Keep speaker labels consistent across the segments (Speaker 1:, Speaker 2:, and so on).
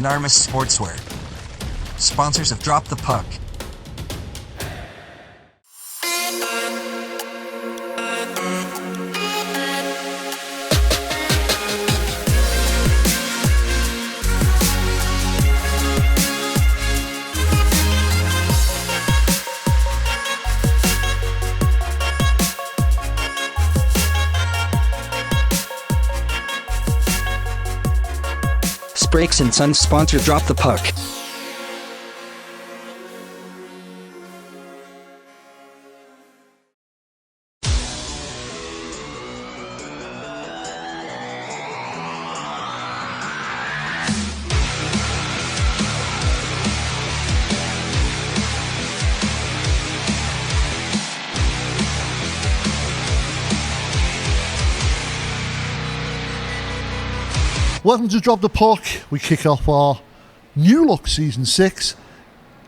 Speaker 1: Unanimous Sportswear. Sponsors of Drop the Puck. Brakes and Sons sponsor Drop the Puck.
Speaker 2: Welcome to Drop the Puck. We kick off our new look season 6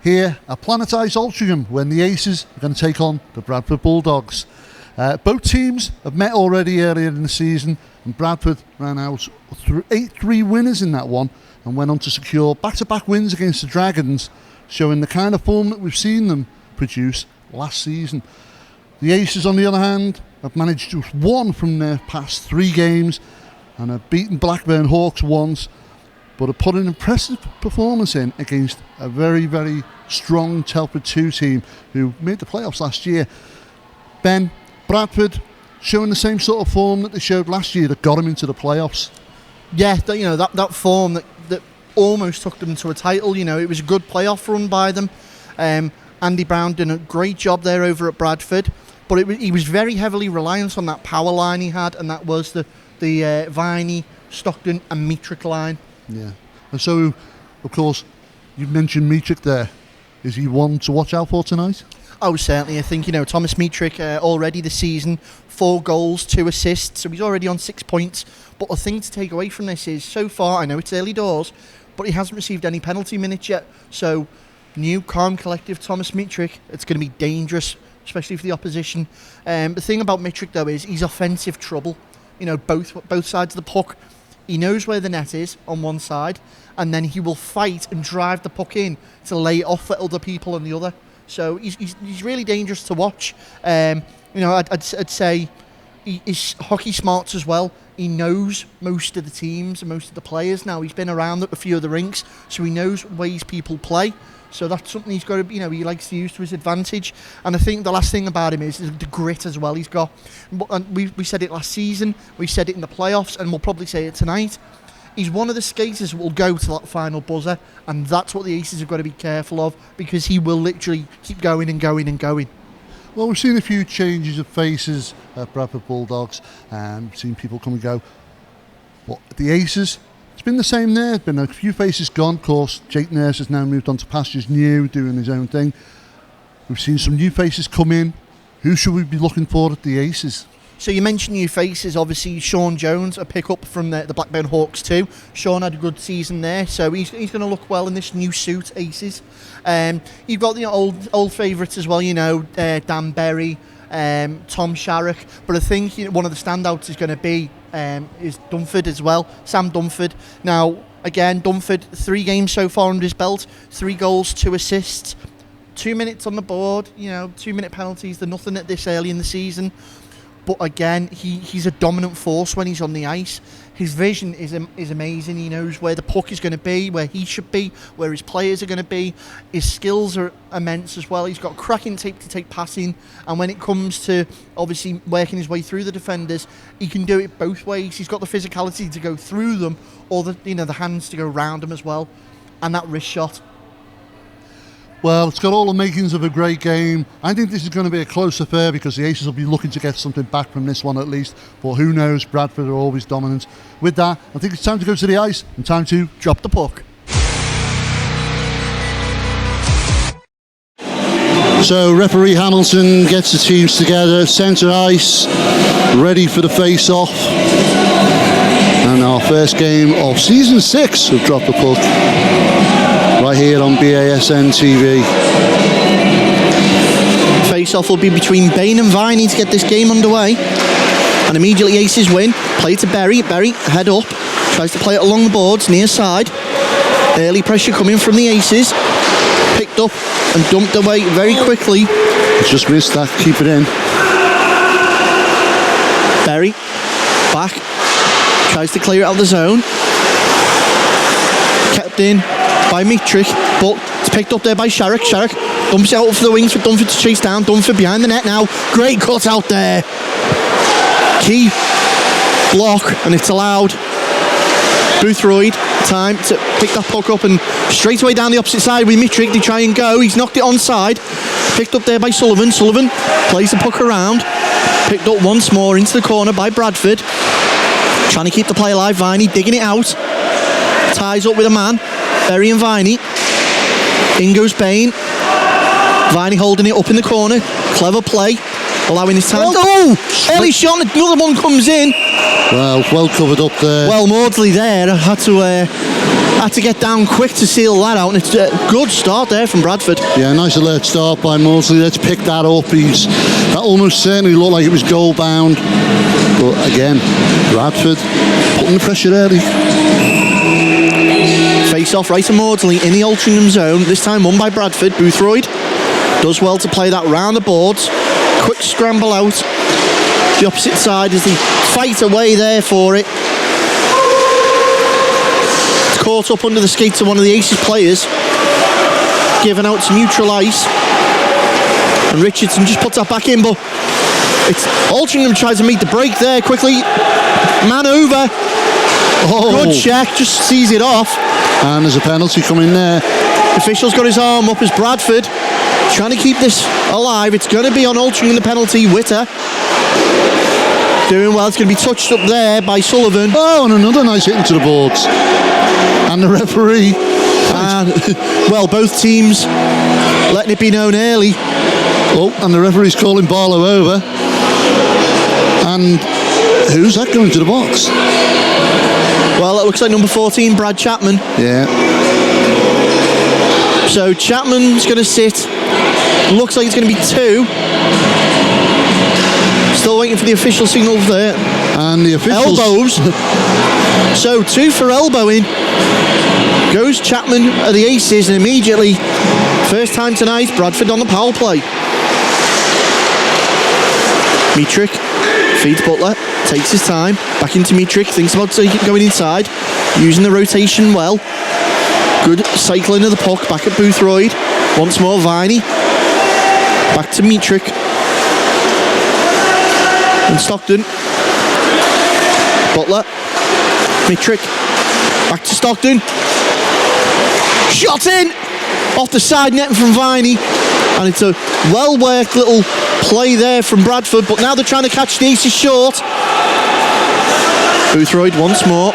Speaker 2: here at Planet Ice Altrincham, when the Aces are going to take on the Bradford Bulldogs. Both teams have met already earlier in the season, and Bradford ran out 8-3 winners in that one and went on to secure back-to-back wins against the Dragons, showing the kind of form that we've seen them produce last season. The Aces, on the other hand, have managed just one from their past 3 games and have beaten Blackburn Hawks once, but have put an impressive performance in against a very, very strong Telford 2 team who made the playoffs last year. Ben, Bradford showing the same sort of form that they showed last year that got them into the playoffs.
Speaker 3: Yeah, that form that almost took them to a title. It was a good playoff run by them. Andy Brown did a great job there over at Bradford, but he was very heavily reliant on that power line he had, and that was the Viney, Stockton and Metric line.
Speaker 2: Yeah. And so, of course, you mentioned Metric there. Is he one to watch out for tonight?
Speaker 3: Oh, certainly. I think, Thomas Metric already this season, 4 goals, 2 assists, so he's already on 6 points. But the thing to take away from this is, so far, I know it's early doors, but he hasn't received any penalty minutes yet. So, new, calm, collective Thomas Metric, it's going to be dangerous, especially for the opposition. The thing about Metric, though, is he's offensive trouble. Both sides of the puck. He knows where the net is on one side, and then he will fight and drive the puck in to lay it off at other people on the other. So he's really dangerous to watch. I'd say he's hockey smarts as well. He knows most of the teams and most of the players now. He's been around a few of the rinks, so he knows ways people play. So that's something he's got to, he likes to use to his advantage. And I think the last thing about him is the grit as well he's got. And we said it last season, we said it in the playoffs, and we'll probably say it tonight. He's one of the skaters who will go to that final buzzer, and that's what the Aces have got to be careful of, because he will literally keep going and going and going.
Speaker 2: Well, we've seen a few changes of faces at Bradford Bulldogs, and we've seen people come and go. But the Aces, it's been the same there. There's been a few faces gone. Of course, Jake Nurse has now moved on to pastures new, doing his own thing. We've seen some new faces come in. Who should we be looking for at the Aces?
Speaker 3: So you mentioned new faces, obviously Sean Jones, a pick-up from the Blackburn Hawks too. Sean had a good season there, so he's going to look well in this new suit, Aces. You've got the old favourites as well, Dan Berry, Tom Sharrock, but I think one of the standouts is going to be is Dunford as well, Sam Dunford. Now, again, Dunford, 3 games so far under his belt, 3 goals, 2 assists, 2 minutes on the board, 2-minute penalties, they're nothing at this early in the season. But again, he's a dominant force when he's on the ice. His vision is amazing. He knows where the puck is going to be, where he should be, where his players are going to be. His skills are immense as well. He's got cracking tape-to-tape passing. And when it comes to, obviously, working his way through the defenders, he can do it both ways. He's got the physicality to go through them, or the hands to go around them as well. And that wrist shot.
Speaker 2: Well, it's got all the makings of a great game. I think this is going to be a close affair because the Aces will be looking to get something back from this one at least. But who knows, Bradford are always dominant. With that, I think it's time to go to the ice and time to drop the puck. So referee Hamilton gets the teams together, centre ice, ready for the face-off. And our first game of season 6 of Drop the Puck, right here on BASN TV.
Speaker 3: Face-off will be between Bain and Viney to get this game underway. And immediately Aces win. Play to Berry. Berry, head up. Tries to play it along the boards, near side. Early pressure coming from the Aces. Picked up and dumped away very quickly.
Speaker 2: Just missed that, keep it in.
Speaker 3: Berry, back, tries to clear it out of the zone. Kept in by Mitrick, but it's picked up there by Sharrock. Sharrock dumps it out for the wings for Dunford to chase down. Dunford behind the net now. Great cut out there. Key block, and it's allowed Boothroyd time to pick that puck up and straight away down the opposite side with Mitrick. They try and go. He's knocked it onside. Picked up there by Sullivan. Sullivan plays the puck around. Picked up once more into the corner by Bradford. Trying to keep the play alive. Viney digging it out. Ties up with a man. Berry and Viney. In goes Bain. Viney holding it up in the corner. Clever play. Allowing his time. Oh! Early shot. Another one comes in.
Speaker 2: Well covered up there.
Speaker 3: Well, Maudsley there had to get down quick to seal that out, and it's a good start there from Bradford.
Speaker 2: Yeah, nice alert start by Maudsley. Let's pick that up. That almost certainly looked like it was goal bound. But again, Bradford putting the pressure early.
Speaker 3: Face off right to Maudsley in the Altrincham zone. This time won by Bradford. Boothroyd does well to play that round the boards. Quick scramble out the opposite side as they fight away there for it. It's caught up under the skates of one of the Aces players, given out to neutral ice, and Richardson just puts that back in, but it's Altrincham tries to meet the break there quickly. Man over. Good check, just sees it off.
Speaker 2: And there's a penalty coming there.
Speaker 3: The official's got his arm up as Bradford trying to keep this alive. It's going to be on Altrincham the penalty. Witter doing well. It's going to be touched up there by Sullivan.
Speaker 2: Oh, and another nice hit into the boards. And the referee.
Speaker 3: And, well, both teams letting it be known early.
Speaker 2: Oh, and the referee's calling Barlow over. And who's that going to the box?
Speaker 3: Well, it looks like number 14, Brad Chapman.
Speaker 2: Yeah.
Speaker 3: So Chapman's going to sit. Looks like it's going to be 2. Still waiting for the official signal there.
Speaker 2: And the officials...
Speaker 3: Elbows. So 2 for elbowing. Goes Chapman at the Aces, and immediately, first time tonight, Bradford on the power play. Mitrick feeds Butler, takes his time, back into Mitrick, thinks about going inside, using the rotation well. Good cycling of the puck, back at Boothroyd. Once more, Viney. Back to Mitrick. And Stockton. Butler. Mitrick. Back to Stockton. Shot in! Off the side net from Viney. And it's a well-worked little play there from Bradford, but now they're trying to catch the Aces short. Boothroyd once more.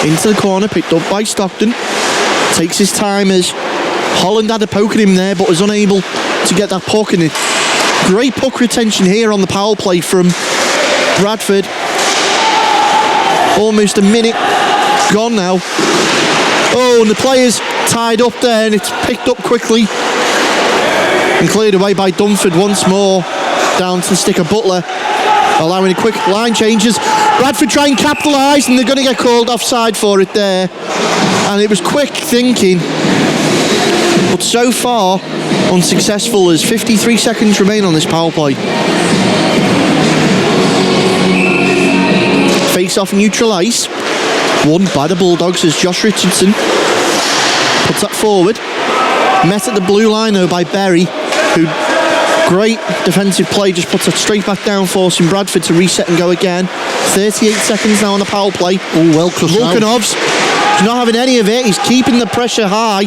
Speaker 3: Into the corner, picked up by Stockton. Takes his time as Holland had a poke at him there, but was unable to get that puck in it. Great puck retention here on the power play from Bradford. Almost a minute gone now. Oh, and the players tied up there, and it's picked up quickly and cleared away by Dunford once more down to the stick of Butler, allowing a quick line changes. Bradford try and capitalise, and they're going to get called offside for it there. And it was quick thinking, but so far unsuccessful as 53 seconds remain on this power play. Face off neutral ice, won by the Bulldogs as Josh Richardson puts that forward. Met at the blue line though by Berry, who, great defensive play, just puts it straight back down, forcing Bradford to reset and go again. 38 seconds now on the power play.
Speaker 2: Oh, well crushed out.
Speaker 3: Volkanov's not having any of it. He's keeping the pressure high.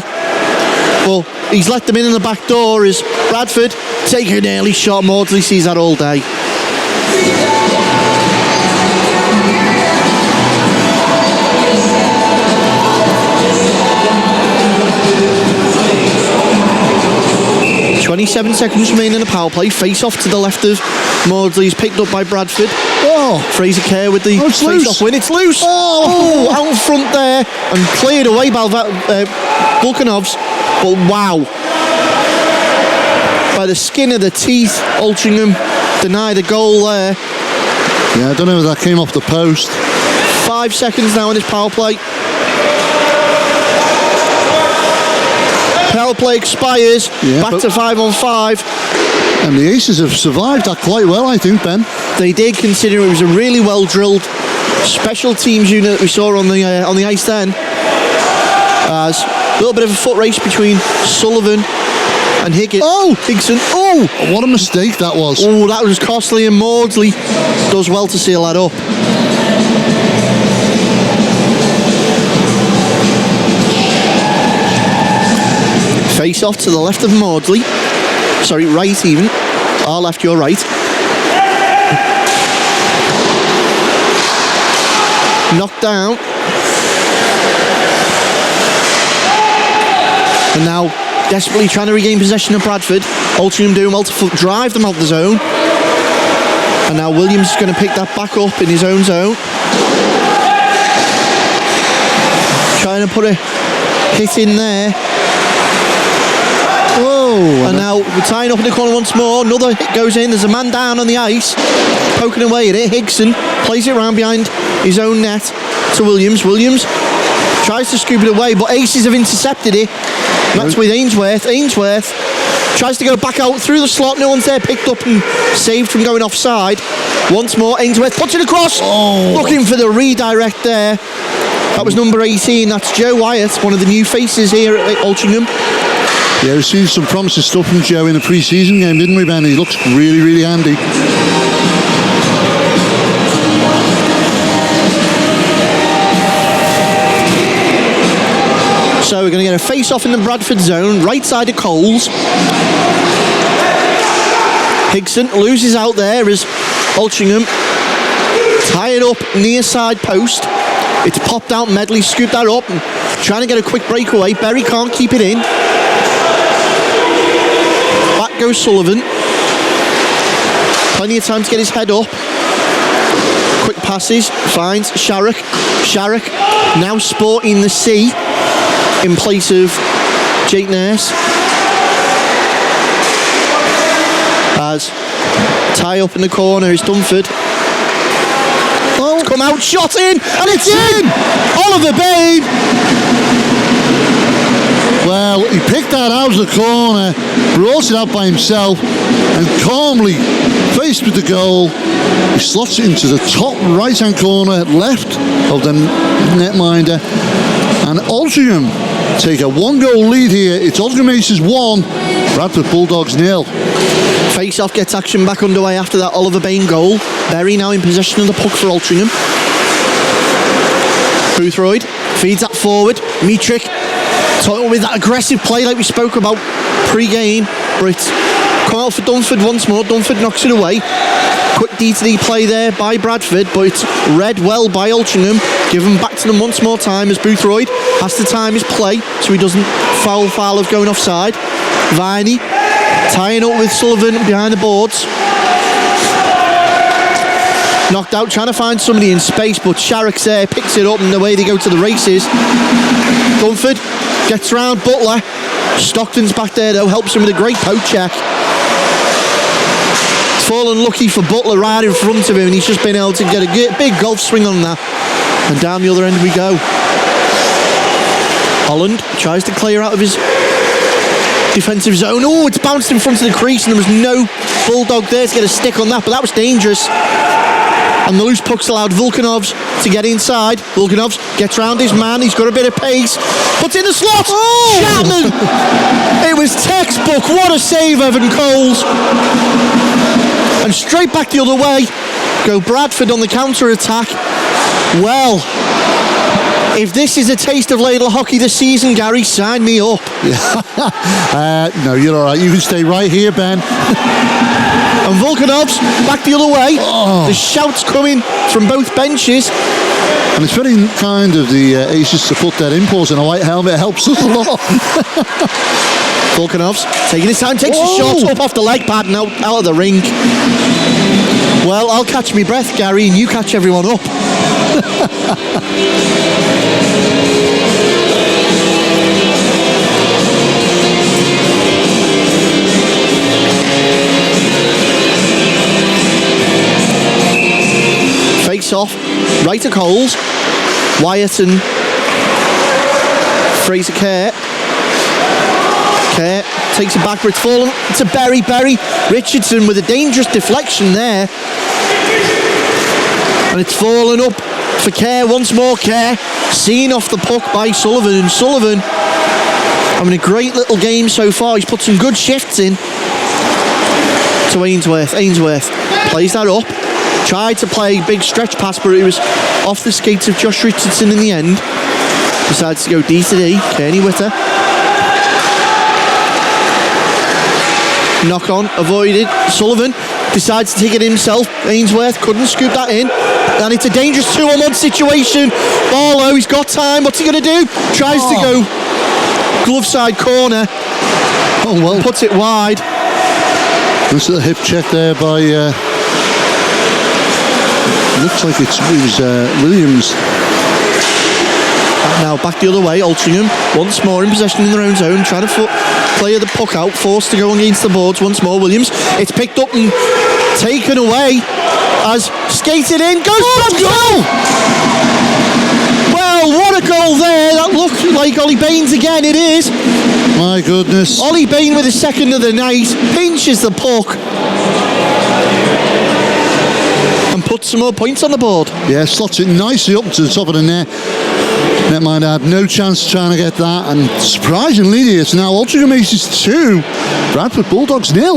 Speaker 3: Well, he's let them in the back door as Bradford take an early shot. Maudsley sees that all day. .27 seconds remain in the power play. Face off to the left of Maudsley. He's picked up by Bradford.
Speaker 2: Oh,
Speaker 3: Fraser Kerr with the face off win. It's loose.
Speaker 2: Oh,
Speaker 3: out in front there and cleared away by Volkanov's. But wow, by the skin of the teeth, Altrincham deny the goal there.
Speaker 2: Yeah, I don't know if that came off the post.
Speaker 3: 5 seconds now in this power play. Power play expires.
Speaker 2: Yeah,
Speaker 3: Back to 5-on-5.
Speaker 2: And the Aces have survived that quite well, I think, Ben.
Speaker 3: They did, considering it was a really well drilled special teams unit that we saw on the ice then. As a little bit of a foot race between Sullivan and Higginson. Oh,
Speaker 2: what a mistake that was.
Speaker 3: Oh, that was costly, and Maudsley does well to seal that up. Face off to the left of Maudsley. Sorry, right even. Our left, your right. Knocked down. And now desperately trying to regain possession of Bradford. Altrincham doing well to drive them out the zone. And now Williams is going to pick that back up in his own zone. Trying to put a hit in there.
Speaker 2: Whoa.
Speaker 3: And now we're tying up in the corner once more. Another hit goes in. There's a man down on the ice, poking away at it. Higson plays it around behind his own net to Williams. Williams tries to scoop it away, but Aces have intercepted it. That's with Ainsworth. Ainsworth tries to go back out through the slot. No one's there. Picked up and saved from going offside. Once more, Ainsworth puts it across. Looking for the redirect there. That was number 18. That's Joe Wyatt, one of the new faces here at Altrincham.
Speaker 2: Yeah, we've seen some promising stuff from Joe in a pre-season game, didn't we, Ben? He looks really, really handy.
Speaker 3: So we're going to get a face-off in the Bradford zone, right side of Coles. Higson loses out there as Altrincham tie it up near side post. It's popped out. Medley scooped that up and trying to get a quick breakaway. Berry can't keep it in. Back goes Sullivan. Plenty of time to get his head up. Quick passes, finds Sharrock. Sharrock now sporting the C in place of Jake Nurse. As tie up in the corner is Dunford. Come out, shot in, and it's in! Oliver Babe!
Speaker 2: Well, he picked that out of the corner, brought it out by himself, and calmly, faced with the goal, he slots it into the top right-hand corner, left of the netminder, and Altrincham take a one-goal lead here. It's Altrincham Aces 1, Bradford Bulldogs 0.
Speaker 3: Face-off gets action back underway after that Oliver Bain goal. Berry now in possession of the puck for Altrincham. Boothroyd feeds that forward. Mietrich with that aggressive play like we spoke about pre-game. But it's come out for Dunford once more. Dunford knocks it away. Quick D2D play there by Bradford, but it's read well by Altrincham. Given back to them once more time as Boothroyd has to time his play so he doesn't foul of going offside. Viney tying up with Sullivan behind the boards. Knocked out, trying to find somebody in space, but Sharrock's there, picks it up, and away they go to the races. Dunford gets round Butler. Stockton's back there though, helps him with a great poke check. It's fallen lucky for Butler right in front of him, and he's just been able to get a big golf swing on that. And down the other end we go. Holland tries to clear out of his defensive zone. Oh, it's bounced in front of the crease, and there was no Bulldog there to get a stick on that, but that was dangerous. And the loose puck's allowed Volkanovs to get inside. Volkanovs gets round his man. He's got a bit of pace. Puts in the slot. Oh! Chapman! It was textbook. What a save, Evan Coles. And straight back the other way. Go Bradford on the counter-attack. Well, if this is a taste of ladle hockey this season, Gary, sign me up.
Speaker 2: No, you're all right. You can stay right here, Ben.
Speaker 3: And Volkanovs back the other way. The shouts coming from both benches.
Speaker 2: And it's very kind of the Aces to put that impulse in a white helmet. It helps us a lot.
Speaker 3: Volkanovs taking his time, takes a shot up off the leg pad and out of the rink. Well, I'll catch me breath, Gary, and you catch everyone up. Face off, right to Coles. Wyatt and Fraser Kerr. Kerr takes it back, but it's fallen to Berry. Richardson with a dangerous deflection there. And it's fallen up for Kerr once more. Kerr seen off the puck by Sullivan, and Sullivan having a great little game so far. He's put some good shifts in to Ainsworth. Ainsworth plays that up, tried to play a big stretch pass, but it was off the skates of Josh Richardson in the end. Decides to go D to D. Kearney Witter. Knock on, avoided. Sullivan decides to take it himself. Ainsworth couldn't scoop that in. And it's a dangerous 2-on-1 situation. Barlow, he's got time. What's he going to do? Tries to go glove side corner.
Speaker 2: Oh, well.
Speaker 3: Puts it wide.
Speaker 2: This is a hip check there by... looks like it was Williams.
Speaker 3: Now back the other way. Altrincham once more in possession in their own zone, trying to play the puck out, forced to go against the boards once more. Williams, it's picked up and taken away as skated in, goes for goal! Well, what a goal there. That looked like Ollie Baines again. It is.
Speaker 2: My goodness.
Speaker 3: Ollie Bain with his second of the night, pinches the puck and puts some more points on the board.
Speaker 2: Yeah, slots it nicely up to the top of the net. Netminder had no chance trying to get that, and surprisingly it's now Altrincham Aces 2, Bradford Bulldogs 0.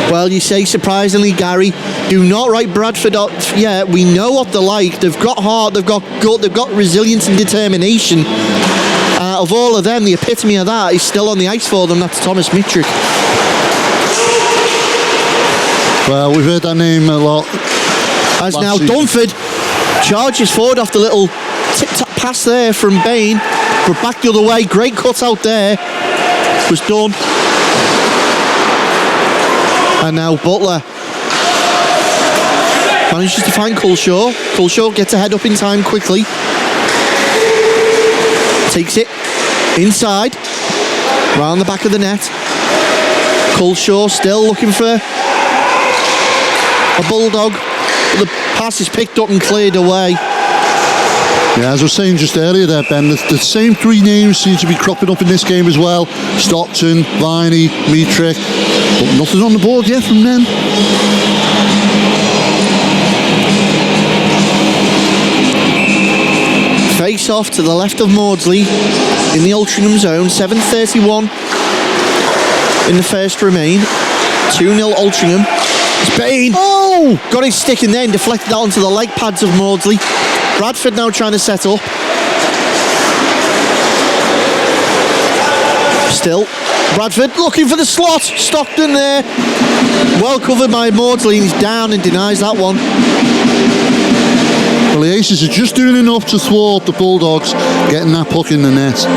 Speaker 3: Well, you say surprisingly, Gary. Do not write Bradford off yet. We know what they're like. They've got heart, they've got gut, they've got resilience and determination. Of all of them, the epitome of that is still on the ice for them. That's Thomas Mitrick.
Speaker 2: Well, we've heard that name a lot.
Speaker 3: As now Dunford charges forward off the little tip-tap pass there from Bain. But back the other way. Great cut out there. Was done. And now Butler manages to find Culshaw. Culshaw gets a head up in time quickly. Takes it inside, round the back of the net. Culshaw still looking for a Bulldog. But the pass is picked up and cleared away.
Speaker 2: Yeah, as I was saying just earlier there, Ben, the same three names seem to be cropping up in this game as well. Stockton, Viney, Mitrick, but nothing on the board yet from them.
Speaker 3: Face off to the left of Maudsley in the Altrincham zone. 7:31 in the first remain. 2-0 Altrincham. It's Bain. Oh! Got his stick in there and deflected that onto the leg pads of Maudsley. Bradford now trying to set up. Still, Bradford looking for the slot. Stockton there. Well covered by Maudsley, and he's down and denies that one.
Speaker 2: Well, the Aces are just doing enough to thwart the Bulldogs getting that puck in the net.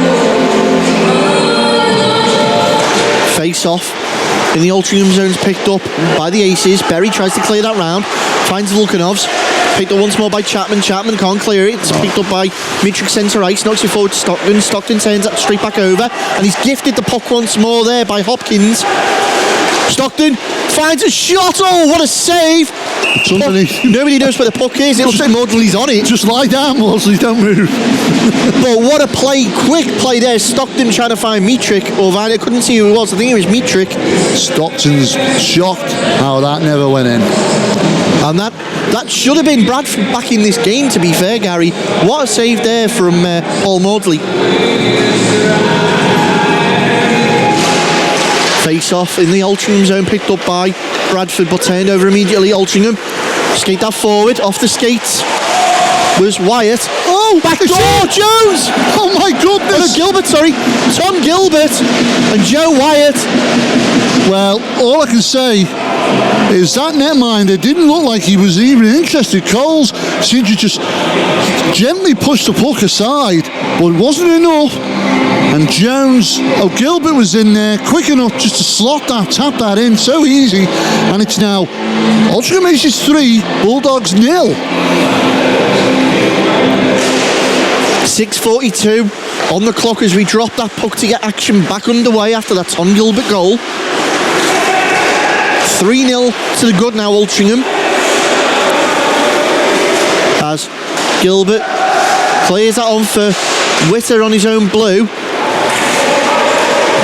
Speaker 3: Face off in the Altrincham zone's picked up by the Aces. Berry tries to clear that round, finds Volkanovs. Picked up once more by Chapman. Chapman can't clear it. It's picked up by Mitrick centre ice. Knocks it forward to Stockton. Stockton turns that straight back over, and he's gifted the puck once more there by Hopkins. Stockton finds a shot. Oh, what a save! Nobody knows where the puck is. It looks like Maudsley's on it.
Speaker 2: Just lie down, Maudsley, don't move.
Speaker 3: But what a play, quick play there. Stockton trying to find Mitrick. Or I couldn't see who it was. I think it was Mitrick. Stockton's
Speaker 2: shocked how that never went in.
Speaker 3: And that should have been Bradford back in this game, to be fair, Gary. What a save there from Paul Maudsley. Face off in the Altrincham zone, picked up by Bradford, but turned over immediately. Altrincham skate that forward, off the skates was Wyatt. Oh, backdoor Jones!
Speaker 2: Oh my goodness!
Speaker 3: Gilbert, sorry, Tom Gilbert and Joe Wyatt.
Speaker 2: Well, all I can say is that netminder didn't look like he was even interested. Coles seemed to just gently push the puck aside, but it wasn't enough. And Jones, Gilbert was in there quick enough just to slot that, tap that in, so easy. And it's now Altrincham Aces 3, Bulldogs 0.
Speaker 3: 6:42 on the clock as we drop that puck to get action back underway after that Tom Gilbert goal. 3-0 to the good now, Altrincham. As Gilbert clears that on for Witter on his own blue.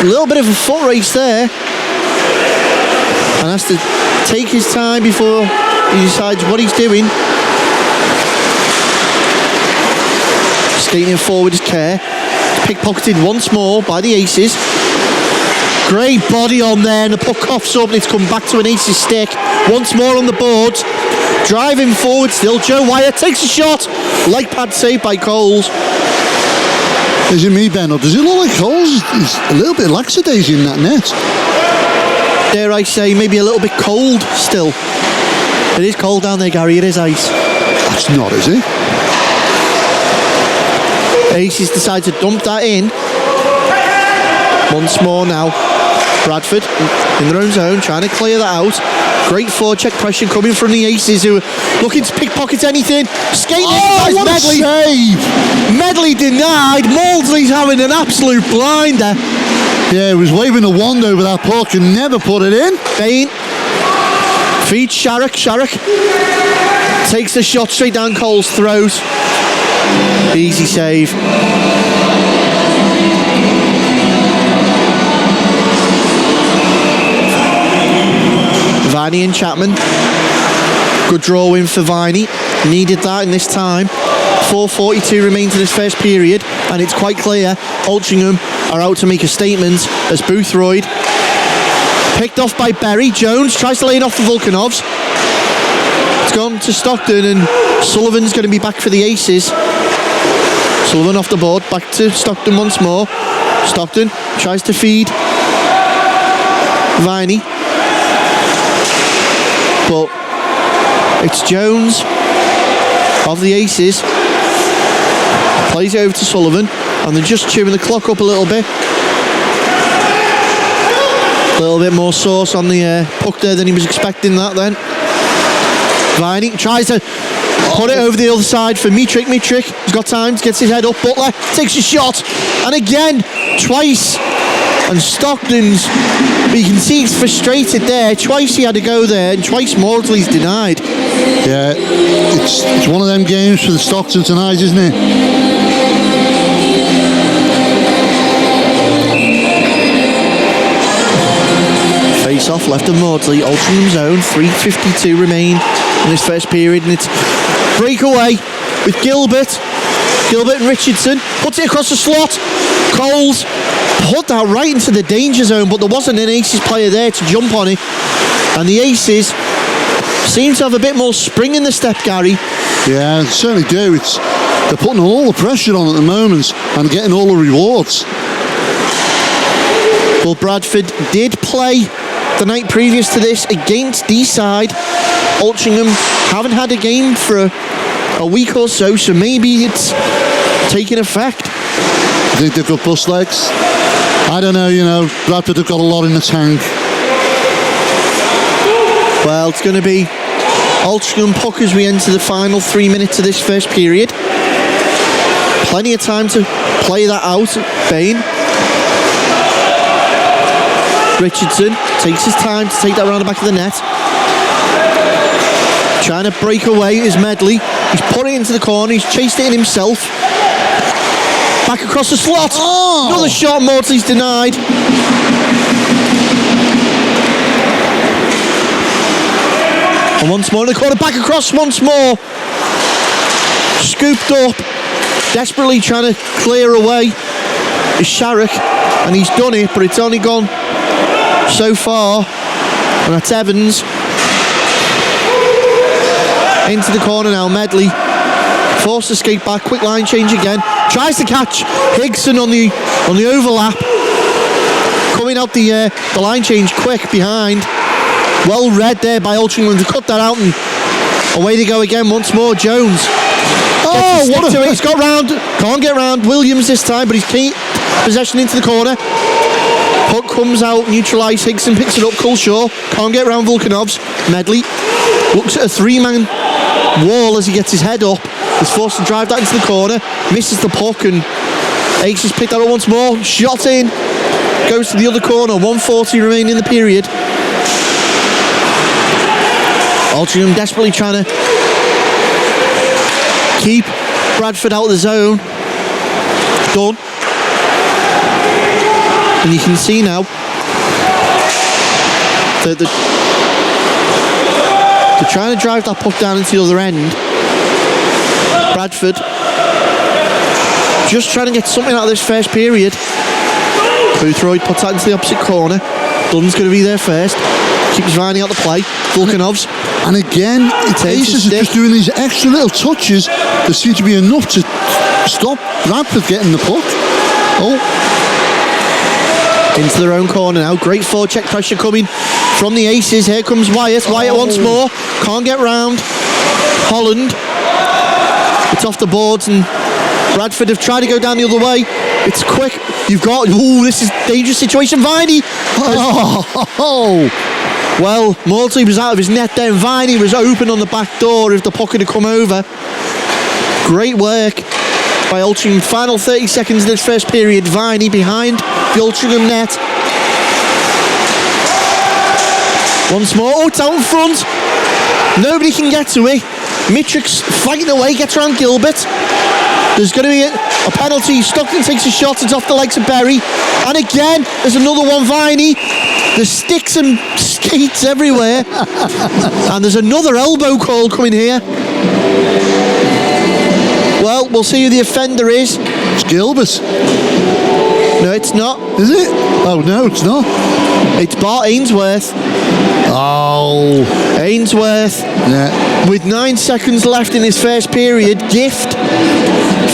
Speaker 3: A little bit of a foot race there. And has to take his time before he decides what he's doing. Skating forward with care. Pickpocketed once more by the Aces. Great body on there, and the puck coughs up and it's come back to an Aces stick. Once more on the board. Driving forward still. Joe Wyatt takes a shot. Leg pad saved by Coles.
Speaker 2: Is it me, Ben, or does it look like Coles is a little bit lackadaisy in that net?
Speaker 3: Dare I say, maybe a little bit cold still. It is cold down there, Gary. It is ice.
Speaker 2: That's not, is it?
Speaker 3: Aces decide to dump that in. Once more now. Bradford in their own zone, trying to clear that out. Great forecheck pressure coming from the Aces, who are looking to pickpocket anything. Skating in,
Speaker 2: what
Speaker 3: Medley.
Speaker 2: a save!
Speaker 3: Medley denied. Maudsley's having an absolute blinder.
Speaker 2: Yeah, he was waving a wand over that puck and never put it in.
Speaker 3: Bain feeds Sharrock. Sharrock takes the shot straight down Cole's throat. Easy save. Viney and Chapman. Good draw win for Viney. Needed that in this time. 4:42 remains in this first period, and it's quite clear Altrincham are out to make a statement as Boothroyd, picked off by Berry. Jones tries to lay it off the Volkanovs. It's gone to Stockton, and Sullivan's going to be back for the Aces. Sullivan off the board, back to Stockton once more. Stockton tries to feed Viney, but it's Jones of the Aces. Plays it over to Sullivan, and they're just chewing the clock up a little bit. A little bit more sauce on the puck there than he was expecting that then. Viney tries to put it over the other side for Mitrick. Mitrick, he's got time, gets his head up. Butler takes a shot, and again, twice. And Stockton's, but you can see he's frustrated there. Twice he had to go there, and twice Maudsley's denied.
Speaker 2: Yeah, it's one of them games for the Stockton tonight, isn't it?
Speaker 3: Face off left of Maudsley, Altrincham zone, 3:52 remain in this first period, and it's breakaway with Gilbert and Richardson, puts it across the slot. Coles put that right into the danger zone, but there wasn't an Aces player there to jump on it, and the Aces seem to have a bit more spring in the step, Gary.
Speaker 2: Yeah, they certainly do. They're putting all the pressure on at the moment and getting all the rewards.
Speaker 3: Well, Bradford did play the night previous to this against D-side. Altrincham haven't had a game for a week or so, so maybe it's taking effect.
Speaker 2: I think they've got bus legs. I don't know, Bradford have got a lot in the tank.
Speaker 3: Well, it's going to be Altrincham puck as we enter the final 3 minutes of this first period. Plenty of time to play that out. Bain. Richardson takes his time to take that around the back of the net. Trying to break away is Medley. He's put it into the corner. He's chased it in himself. Back across the slot. Oh. Another shot. Maudsley's denied. And once more in the corner. Back across once more. Scooped up. Desperately trying to clear away is Sharrock. And he's done it, but it's only gone so far. And that's Evans. Into the corner now, Medley. Forced to skate back, quick line change again. Tries to catch Higson on the overlap. Coming out the line change quick behind. Well read there by Altrincham to cut that out, and away they go again once more. Jones. Oh, what a... He's got round. Can't get round Williams this time, but he's key. Possession into the corner. Puck comes out, neutralised. Higson picks it up. Culshaw can't get round Volkanovs. Medley looks at a three-man wall as he gets his head up. He's forced to drive that into the corner. Misses the puck, and Aces picked that up once more. Shot in. Goes to the other corner. 1:40 remaining in the period. Altrincham desperately trying to keep Bradford out of the zone. Done. And you can see now that they're trying to drive that puck down into the other end. Bradford just trying to get something out of this first period. Boothroyd puts that into the opposite corner. Dunn's going to be there first. Keeps Viney out the play. Volkanovs.
Speaker 2: And again, Aces are just doing these extra little touches that seem to be enough to stop Bradford getting the puck. Oh.
Speaker 3: Into their own corner now. Great forecheck pressure coming from the Aces. Here comes Wyatt. Wyatt once more. Can't get round. Holland. It's off the boards and Bradford have tried to go down the other way. It's quick. You've got... Ooh, this is a dangerous situation. Viney. Well, Mortley was out of his net then. Viney was open on the back door if the puck had come over. Great work by Altrincham. Final 30 seconds of this first period. Viney behind the Altrincham net. Once more. Oh, it's out in front. Nobody can get to it. Mitrick's fighting away, gets around Gilbert. There's going to be a penalty. Stockton takes a shot. It's off the legs of Berry. And again, there's another one. Viney. There's sticks and skates everywhere. And there's another elbow call coming here. Well, we'll see who the offender is.
Speaker 2: It's Gilbert.
Speaker 3: No, it's not.
Speaker 2: Is it? Oh, no, it's not.
Speaker 3: It's Bart Ainsworth.
Speaker 2: Oh.
Speaker 3: Ainsworth.
Speaker 2: Yeah.
Speaker 3: With 9 seconds left in this first period. Gift.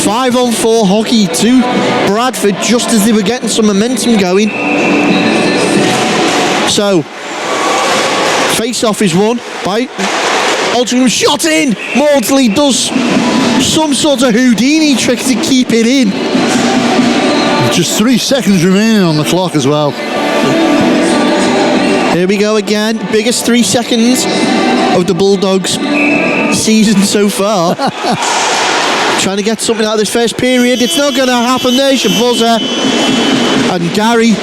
Speaker 3: 5-on-4 hockey to Bradford just as they were getting some momentum going. So, face-off is won by Altrincham. Shot in! Maudsley does some sort of Houdini trick to keep it in.
Speaker 2: Just 3 seconds remaining on the clock as well.
Speaker 3: Here we go again. Biggest 3 seconds of the Bulldogs season so far. Trying to get something out of this first period. It's not going to happen. There's your buzzer. And Gary,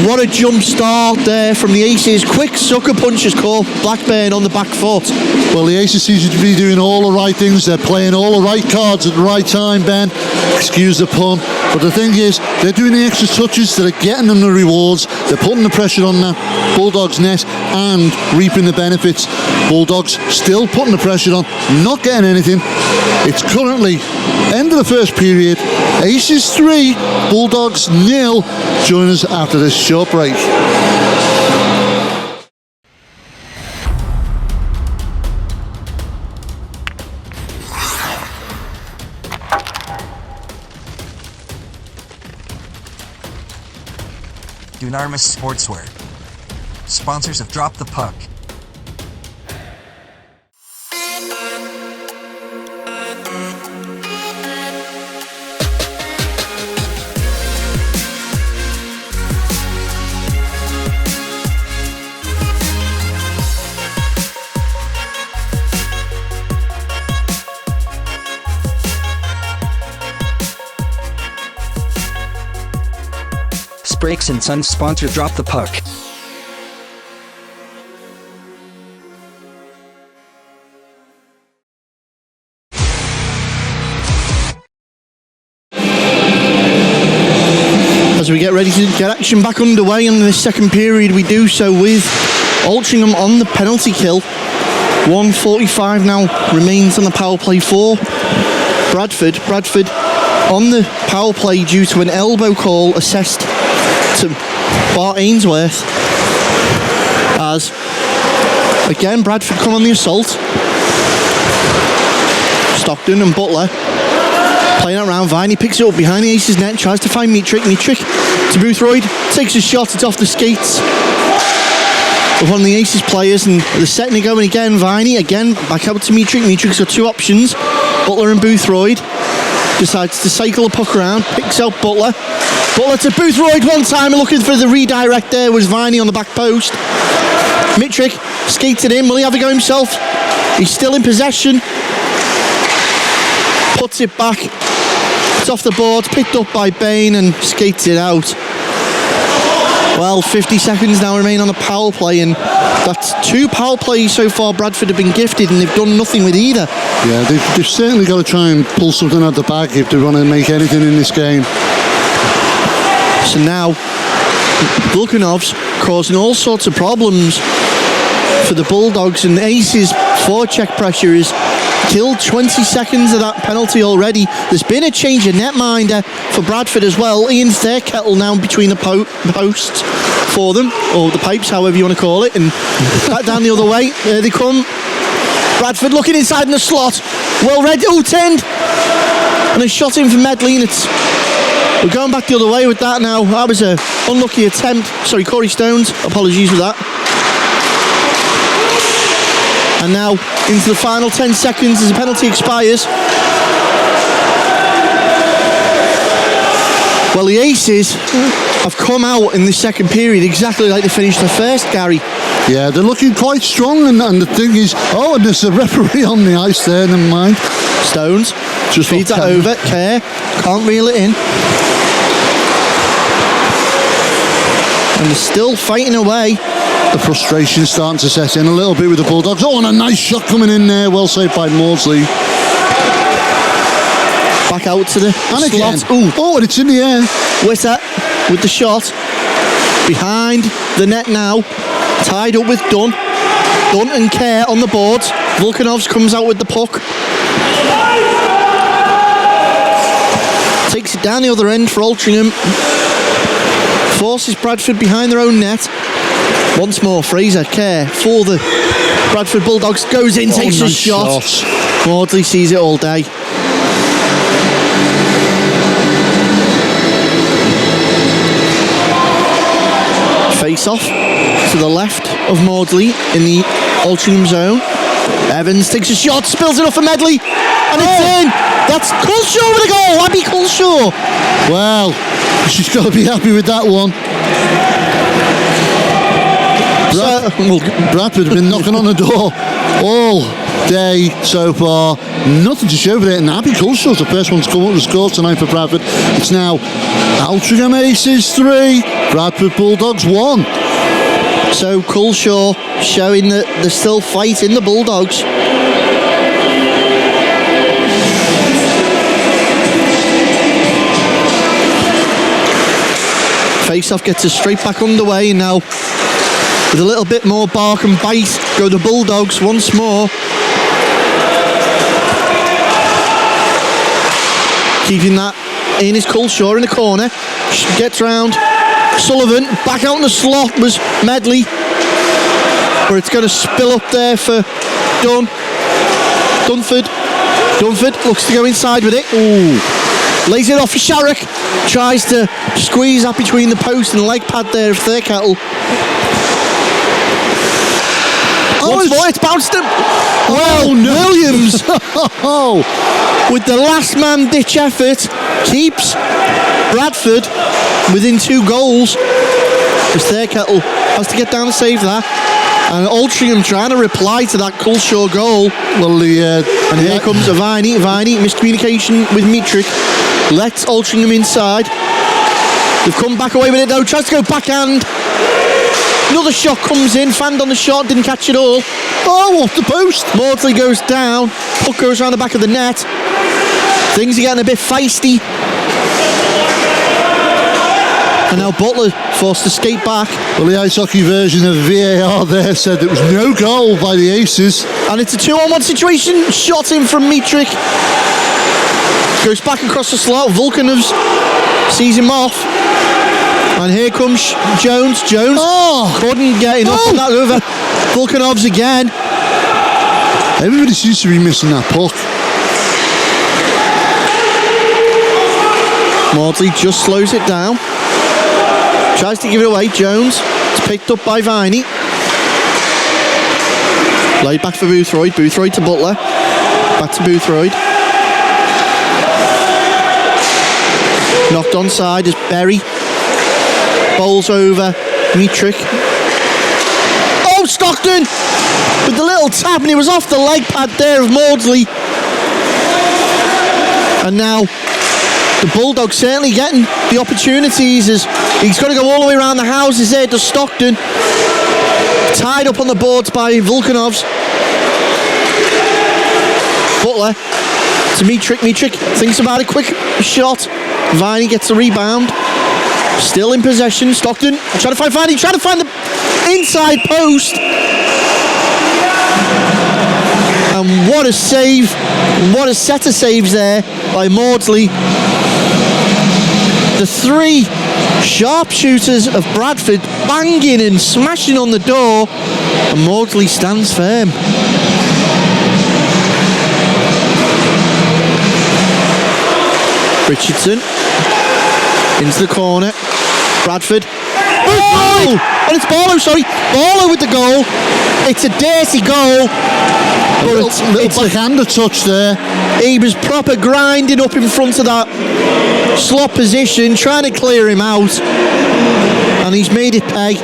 Speaker 3: what a jump start there from the Aces. Quick sucker punch has caught Blackburn on the back foot.
Speaker 2: Well, the Aces seem to be doing all the right things. They're playing all the right cards at the right time, Ben. Excuse the pun. But the thing is, they're doing the extra touches that are getting them the rewards. They're putting the pressure on that Bulldogs net and reaping the benefits. Bulldogs still putting the pressure on, not getting anything. It's currently end of the first period. Aces 3, Bulldogs 0. Join us after this short break.
Speaker 1: Dunarmus Sportswear. Sponsors have dropped the puck. Brakes and Sons sponsor Drop the Puck.
Speaker 3: As we get ready to get action back underway in the second period, we do so with Altrincham on the penalty kill. 1:45 now remains on the power play for Bradford. Bradford on the power play due to an elbow call assessed to Bart Ainsworth, as again Bradford come on the assault. Stockton and Butler playing it around. Viney picks it up behind the Aces net, tries to find Mitrick. Mitrick to Boothroyd, takes a shot, it's off the skates of one of the Aces players, and they're setting it going again. Viney again back out to Mitrick. Mitrick's got two options, Butler and Boothroyd. Decides to cycle the puck around, picks out Butler. Butler to Boothroyd one time, looking for the redirect there was Viney on the back post. Mitrick skates it in, will he have a go himself? He's still in possession. Puts it back. It's off the board, picked up by Bain and skates it out. Well, 50 seconds now remain on the power play, and that's 2 power plays so far Bradford have been gifted, and they've done nothing with either.
Speaker 2: Yeah, they've certainly got to try and pull something out the bag if they want to make anything in this game.
Speaker 3: So now Vulkanov's causing all sorts of problems for the Bulldogs, and Aces forecheck pressure is killed 20 seconds of that penalty already. There's been a change of netminder for Bradford as well. Ian Fairkettle now between the posts for them, or the pipes, however you want to call it, and back down the other way. There they come. Bradford looking inside in the slot. Well read. Oh, turned. And a shot in for Medley, and we're going back the other way with that now. That was a unlucky attempt. Sorry, Corey Stones. Apologies for that. And now into the final 10 seconds as the penalty expires. Well, the Aces have come out in the second period exactly like they finished the first, Gary.
Speaker 2: Yeah, they're looking quite strong, and the thing is, and there's a referee on the ice there, never mind.
Speaker 3: Stones just feeds that over. Kerr can't reel it in. And they're still fighting away.
Speaker 2: The frustration starting to set in a little bit with the Bulldogs. Oh, and a nice shot coming in there. Well saved by Maudsley.
Speaker 3: Back out to the
Speaker 2: and
Speaker 3: slot.
Speaker 2: Again. Oh, and it's in the air.
Speaker 3: Witter with the shot. Behind the net now. Tied up with Dunn. Dunn and Kerr on the boards. Vulkanovs comes out with the puck. Takes it down the other end for Altrincham. Forces Bradford behind their own net. Once more, Fraser Kerr for the Bradford Bulldogs. Goes in, takes a shot. Maudsley sees it all day. Face off to the left of Maudsley in the Altrincham zone. Evans takes a shot, spills it off for Medley, and it's in. That's Culshaw with a goal. Abby Culshaw.
Speaker 2: Well, she's got to be happy with that one. Bradford have been knocking on the door all day so far. Nothing to show for it. And Abby Culshaw's the first one to come up with a score tonight for Bradford. It's now Altrincham Aces 3, Bradford Bulldogs 1.
Speaker 3: So Culshaw showing that there's still fight in the Bulldogs. Face-off gets us straight back underway, and now with a little bit more bark and bite go the Bulldogs once more. Keeping that in is Culshaw in the corner. Gets round Sullivan. Back out in the slot was Medley. Where it's going to spill up there for Dunford. Dunford looks to go inside with it. Ooh. Lays it off for Sharrock. Tries to squeeze up between the post and the leg pad there of Fairkettle. Once more, it's bounced him. Well, no. Williams, with the last man ditch effort, keeps Bradford within 2 goals. As Fairkettle has to get down and save that. And Altrincham trying to reply to that Culshaw goal.
Speaker 2: Well,
Speaker 3: and here comes Viney. Miscommunication with Mitrick. Lets Altrincham inside. They've come back away with it though. Tries to go backhand. Another shot comes in. Fanned on the shot. Didn't catch it all.
Speaker 2: Oh, off the post.
Speaker 3: Maudsley goes down. Puck goes around the back of the net. Things are getting a bit feisty. And now Butler forced to skate back.
Speaker 2: Well, the ice hockey version of VAR there said there was no goal by the Aces.
Speaker 3: And it's a 2-on-1 situation. Shot in from Mitrick. Goes back across the slot. Vulkanovs sees him off. And here comes Jones. Couldn't get enough of that over. Vulkanovs again.
Speaker 2: Everybody seems to be missing that puck.
Speaker 3: Maudsley just slows it down. Tries to give it away. Jones. It's picked up by Viney. Laid back for Boothroyd. Boothroyd to Butler. Back to Boothroyd. Knocked onside is Berry. Bowls over Mitrick. Oh, Stockton! With the little tap, and he was off the leg pad there of Maudsley. And now the Bulldogs certainly getting the opportunities as he's got to go all the way around the houses there to Stockton. Tied up on the boards by Vulkanovs. Butler to Mitrick. Mitrick thinks about a quick shot. Viney gets the rebound. Still in possession. Stockton trying to find Varney, trying to find the inside post. And what a save. What a set of saves there by Maudsley. The three sharpshooters of Bradford banging and smashing on the door, and Maudsley stands firm. Richardson into the corner. Bradford. Oh! And it's Barlow, sorry. Barlow with the goal. It's a dirty goal.
Speaker 2: But it's like hand a touch there.
Speaker 3: He was proper grinding up in front of that slot position, trying to clear him out. And he's made it pay.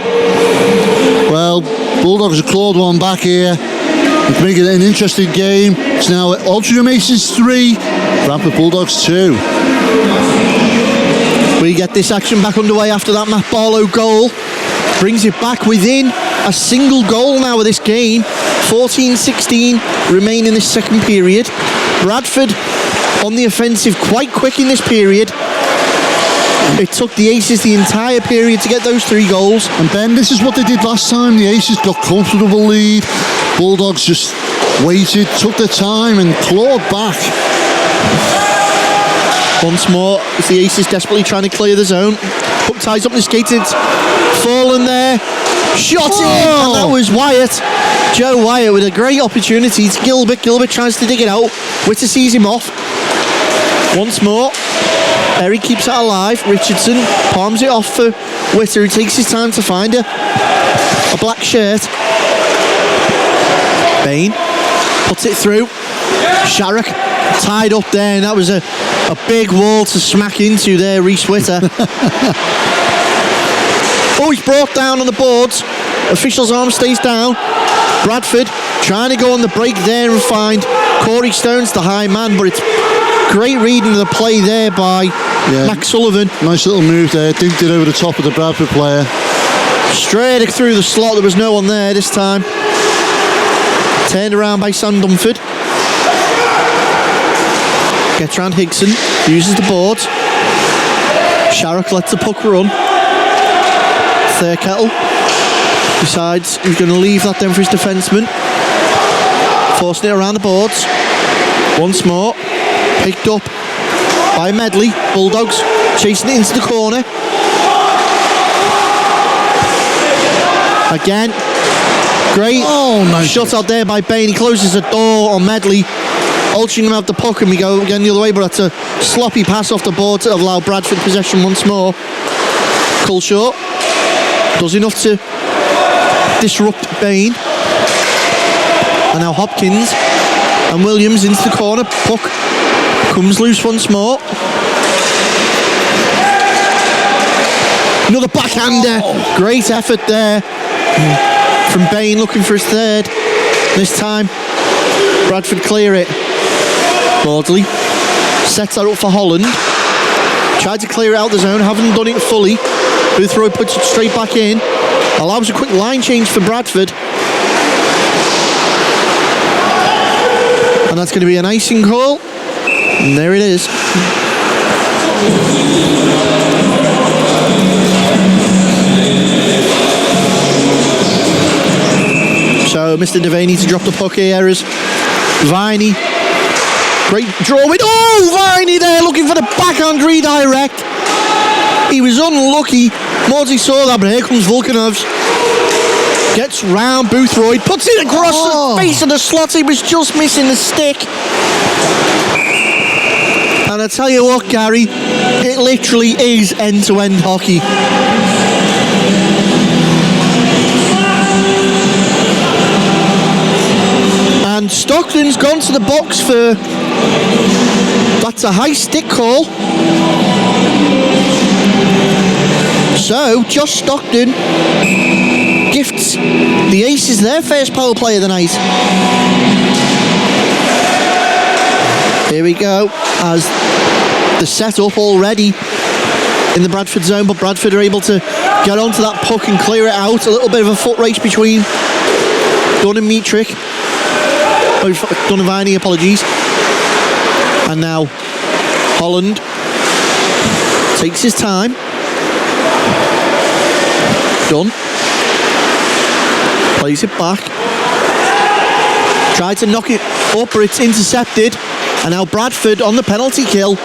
Speaker 2: Well, Bulldogs have clawed one back here. It's making it an interesting game. It's now Altrincham Aces 3, Bradford Bulldogs 2.
Speaker 3: We get this action back underway after that Matt Barlow goal. Brings it back within a single goal now of this game. 14-16 remain in this second period. Bradford on the offensive quite quick in this period. It took the Aces the entire period to get those 3 goals.
Speaker 2: And Ben, this is what they did last time. The Aces got comfortable lead. Bulldogs just waited, took their time and clawed back.
Speaker 3: Once more, it's the Aces desperately trying to clear the zone. Puck ties up the skates, it's fallen there. Shot in, and that was Wyatt. Joe Wyatt with a great opportunity. It's Gilbert. Gilbert tries to dig it out. Witter sees him off. Once more, Berry keeps it alive. Richardson palms it off for Witter, who takes his time to find a black shirt. Bain puts it through. Sharrock tied up there, and that was a big wall to smack into there, Reese Witter. Oh, he's brought down on the boards. Official's arm stays down. Bradford trying to go on the break there and find Corey Stones, the high man, but it's great reading of the play there by Max Sullivan.
Speaker 2: Nice little move there, dinked it over the top of the Bradford player.
Speaker 3: Straight through the slot, there was no one there this time. Turned around by Sam Dunford. Gets round Higson, uses the boards. Sharrock lets the puck run. Thurkettle decides he's going to leave that then for his defenseman. Forcing it around the boards. Once more. Picked up by Medley. Bulldogs chasing it into the corner. Again. Great
Speaker 2: nice
Speaker 3: shot out there by Bain. He closes the door on Medley. Altrincham have the puck and we go again the other way, but that's a sloppy pass off the board to allow Bradford possession once more. Culshaw does enough to disrupt Bain. And now Hopkins and Williams into the corner. Puck comes loose once more. Another backhander. Great effort there from Bain, looking for his third. This time Bradford clear it. Maudsley sets that up for Holland. Tried to clear it out the zone, haven't done it fully. Boothroyd puts it straight back in. Allows a quick line change for Bradford. And that's going to be an icing call. And there it is. So Mr. Devaney to drop the puck here as Viney. Great draw with. Oh, Viney there looking for the backhand redirect. He was unlucky. Maudsley saw that, but here comes Volkanovs. Gets round Boothroyd, puts it across the face of the slot. He was just missing the stick. And I tell you what, Gary, it literally is end-to-end hockey. And Stockton's gone to the box for... That's a high stick call. So, Josh Stockton gifts the Aces their first power play of the night. Here we go, as the setup already in the Bradford zone, but Bradford are able to get onto that puck and clear it out. A little bit of a foot race between Dunn and Mietrich. Dunn and Viney, apologies. And now Holland takes his time. Dunn. Plays it back. Tried to knock it up, but it's intercepted. And now Bradford on the penalty kill.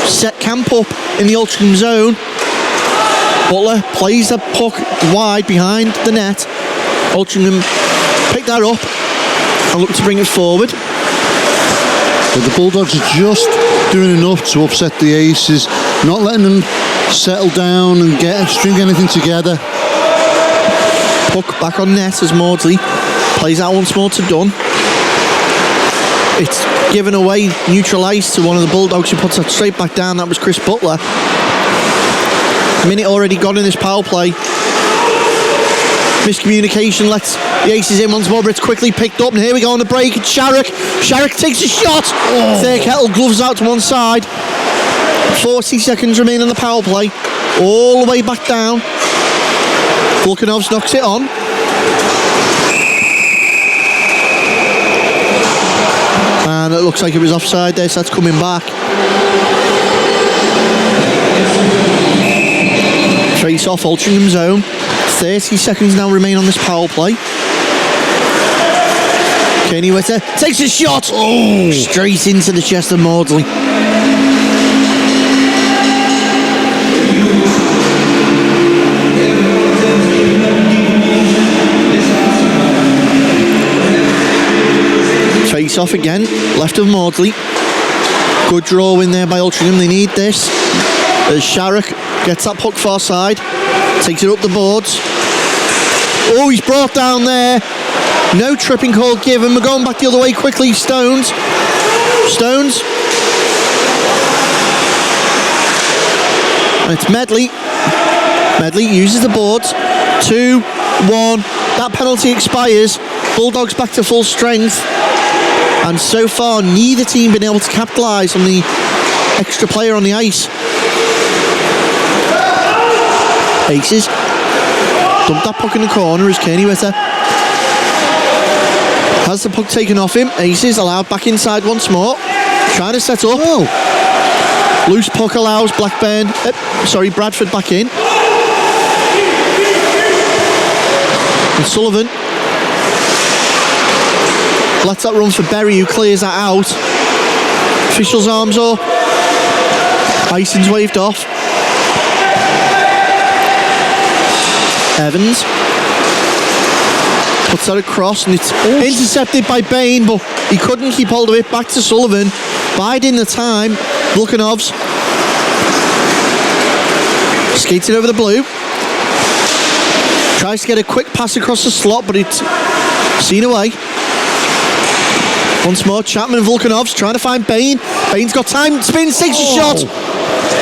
Speaker 3: Set camp up in the Altrincham zone. Butler plays the puck wide behind the net. Altrincham pick that up and look to bring it forward.
Speaker 2: But the Bulldogs are just doing enough to upset the Aces, not letting them settle down and string anything together.
Speaker 3: Puck back on net as Maudsley plays out once more to Dunn. It's given away, neutralised to one of the Bulldogs who puts it straight back down. That was Chris Butler. Minute already gone in this power play. Miscommunication lets the Aces in once more, but it's quickly picked up. And here we go on the break. It's Sharrock. Sharrock takes a shot. Kettle gloves out to one side. 40 seconds remain on the power play. All the way back down. Volkanovs knocks it on. And it looks like it was offside there, so that's coming back. Trace off Altrincham zone. 30 seconds now remain on this power play. Kenny Witter takes a shot. Straight into the chest of Maudsley. Face off again, left of Maudsley. Good draw in there by Altrincham. They need this. As Sharrock gets that puck far side, takes it up the boards. Oh, he's brought down there. No tripping call given. We're going back the other way quickly. Stones. And it's Medley. Medley uses the boards. 2-1. That penalty expires. Bulldogs back to full strength. And so far, neither team been able to capitalise on the extra player on the ice. Aces dump that puck in the corner as Kearney Witter has the puck taken off him. Aces allowed back inside once more. Trying to set up. Loose puck allows Bradford back in. And Sullivan lets that run for Berry, who clears that out. Official's arms up. Icing's waved off. Evans puts that across and it's intercepted by Bain, but he couldn't keep hold of it. Back to Sullivan, biding the time. Volkanovs skates it over the blue. Tries to get a quick pass across the slot, but it's seen away. Once more, Chapman and Volkanovs trying to find Bain. Bain's got time, spins, takes a shot.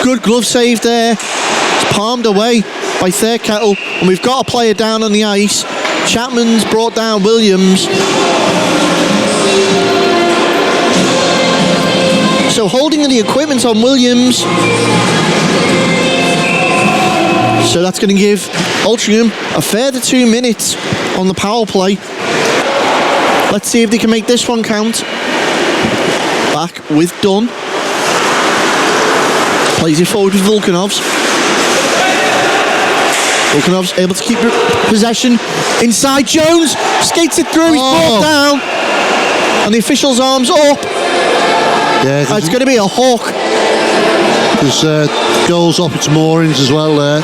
Speaker 3: Good glove save there. It's palmed away by Kettle, and we've got a player down on the ice. Chapman's brought down Williams. So holding the equipment on Williams. So that's going to give Altrincham a further 2 minutes on the power play. Let's see if they can make this one count. Back with Dunn. Plays it forward with Volkanovs. Volkanovs able to keep possession. Inside Jones. Skates it through. He's brought down. And the official's arms up.
Speaker 2: Yeah,
Speaker 3: it's going to be a hawk.
Speaker 2: There's goals off its moorings as well there.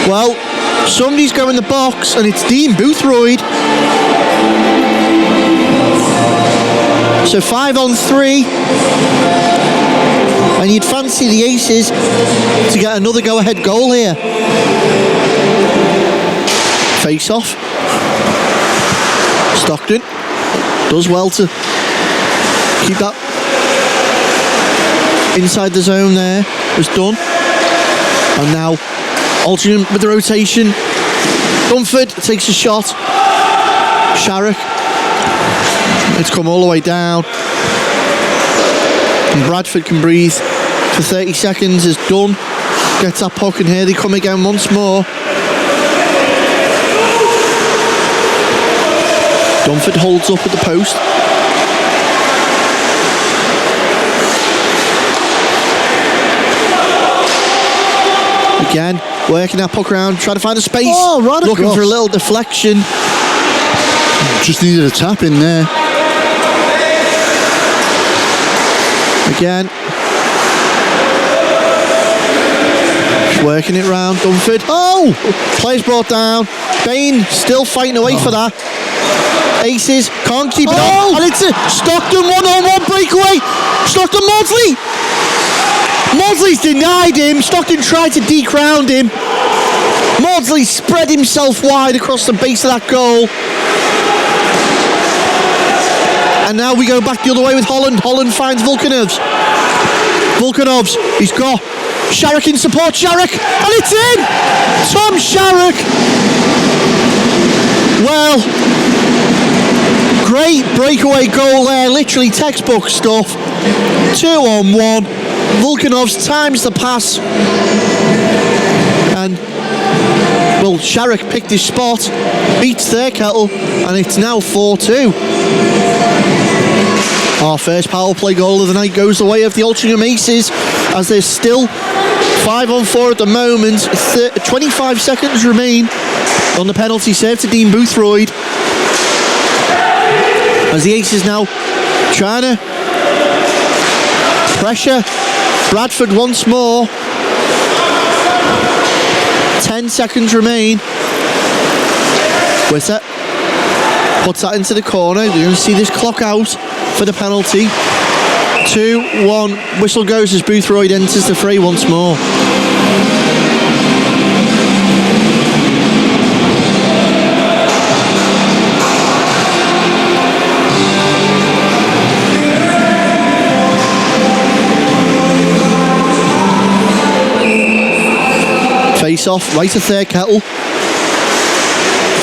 Speaker 3: Well, somebody's going in the box, and it's Dean Boothroyd. So 5-on-3. And you'd fancy the Aces to get another go-ahead goal here. Face-off. Stockton does well to keep that inside the zone there. Was done. And now Altrincham with the rotation. Dunford takes a shot. Sharrock. It's come all the way down. And Bradford can breathe for 30 seconds as Dunn gets that puck, and here they come again once more. Dunford holds up at the post. Again, Working that puck around, trying to find a space.
Speaker 2: Oh, right
Speaker 3: looking
Speaker 2: across.
Speaker 3: for a little deflection.
Speaker 2: Just needed a tap in there.
Speaker 3: Again. Working it round, Dunford. Oh! Players brought down. Bain still fighting away for that. Aces, can't keep it up. And it's a Stockton one-on-one breakaway. Stockton Maudsley. Maudsley's denied him. Stockton tried to de-crown him. Maudsley spread himself wide across the base of that goal. And now we go back the other way with Holland. Holland finds Volkanovs. Volkanovs, he's got Sharrock in support. Sharrock, and it's in! Tom Sharrock. Well, great breakaway goal there. Literally textbook stuff. 2-on-1. Volkanovs times the pass. And, well, Sharrock picked his spot, beats their kettle, and it's now 4-2. Our first power play goal of the night goes the way of the Altrincham Aces, as there's still 5-on-4 at the moment. 25 seconds remain on the penalty save to Dean Boothroyd. As the Aces now trying to pressure Bradford once more. 10 seconds remain. Witter puts that into the corner. You're going to see this clock out for the penalty. 2-1. Whistle goes as Boothroyd enters the fray once more. Face off, right to third kettle.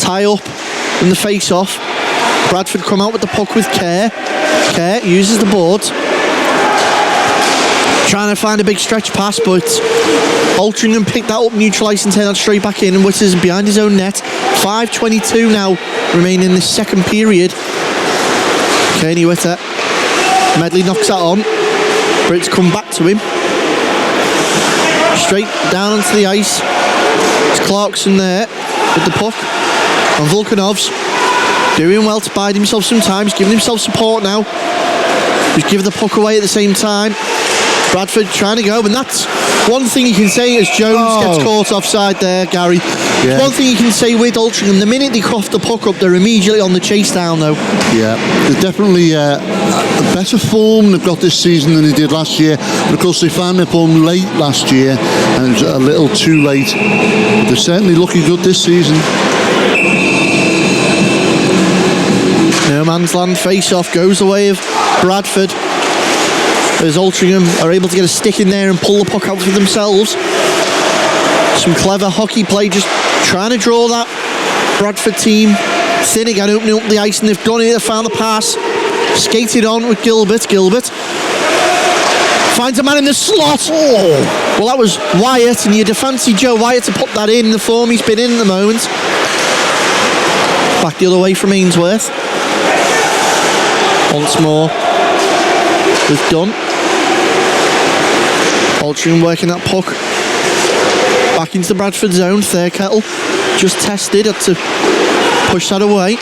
Speaker 3: Tie up in the face off. Bradford come out with the puck with care. Care uses the boards. Trying to find a big stretch pass, but Altrincham picked that up, neutralised and turned that straight back in, and Witter's behind his own net. 5:22 now remaining in the second period. Kearney Witter. Medley knocks that on. Brits come back to him. Straight down onto the ice. It's Clarkson there with the puck. And Volkanovs doing well to bide himself some time. He's giving himself support now. He's giving the puck away at the same time. Bradford trying to go, and that's one thing you can say as Jones gets caught offside there, Gary. Yeah. One thing you can say with Altrincham, the minute they cough the puck up, they're immediately on the chase down though.
Speaker 2: Yeah, they're definitely a better form they've got this season than they did last year. But of course they found their form late last year, and it was a little too late. But they're certainly looking good this season.
Speaker 3: No man's land face-off goes the way of Bradford, as Altrincham are able to get a stick in there and pull the puck out for themselves. Some clever hockey play, just trying to draw that Bradford team thin again, opening up the ice, and they've done it. They found the pass, skated on with Gilbert. Gilbert finds a man in the slot. Oh, well, that was Wyatt, and you'd have fancied Joe Wyatt to put that in the form he's been in at the moment. Back the other way from Ainsworth. Once more with Dunn. Altrincham working that puck back into the Bradford zone. Third kettle just tested, had to push that away.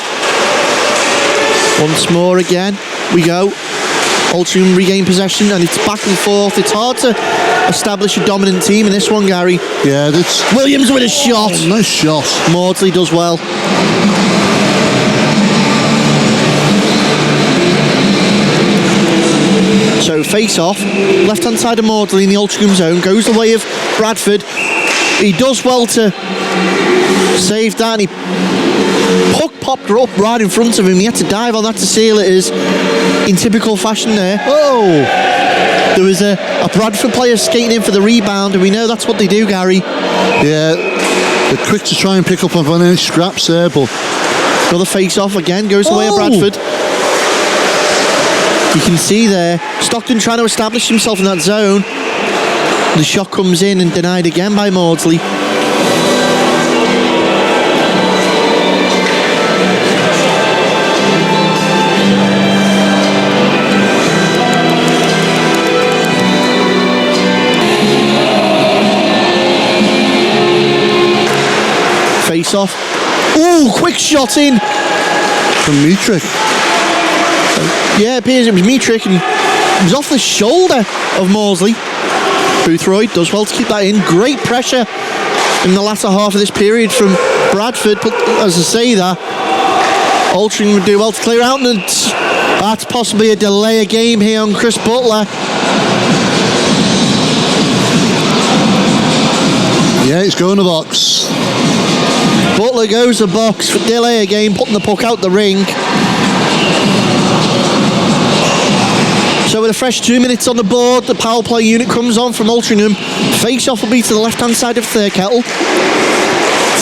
Speaker 3: Once more again we go. Altrincham regain possession, and it's back and forth. It's hard to establish a dominant team in this one, Gary.
Speaker 2: Yeah, that's
Speaker 3: Williams with a shot.
Speaker 2: Oh, nice shot.
Speaker 3: Maudsley does well. So face off, left hand side of Maudsley in the Altrincham zone, goes the way of Bradford. He does well to save that, and he puck popped her up right in front of him. He had to dive on that to seal it, as in typical fashion there. Oh! There was a Bradford player skating in for the rebound, and we know that's what they do, Gary.
Speaker 2: Yeah, they're quick to try and pick up on any scraps there, but
Speaker 3: another face off again, goes the way of Bradford. You can see there, Stockton trying to establish himself in that zone. The shot comes in and denied again by Maudsley. Face off. Ooh, quick shot in.
Speaker 2: From Mitrick.
Speaker 3: Yeah, it appears it was Mitrick, and it was off the shoulder of Maudsley. Boothroyd does well to keep that in. Great pressure in the latter half of this period from Bradford, but as I say that, Altrincham would do well to clear out, and that's possibly a delay of game here on Chris Butler.
Speaker 2: Yeah, it's going to the box.
Speaker 3: Butler goes to the box for delay again, putting the puck out the ring. So with a fresh 2 minutes on the board, the power play unit comes on from Altrincham. Face-off will be to the left-hand side of Thirkettle.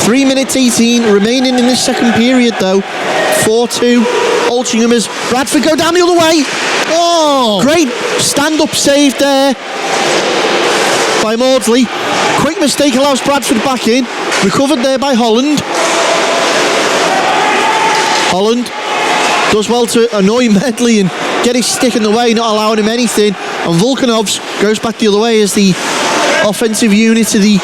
Speaker 3: 3 minutes 18 remaining in this second period though. 4-2 Altrincham as Bradford go down the other way.
Speaker 2: Oh!
Speaker 3: Great stand-up save there by Maudsley. Quick mistake allows Bradford back in. Recovered there by Holland. Holland does well to annoy Medley and get his stick in the way, not allowing him anything. And Volkanovs goes back the other way as the offensive unit of the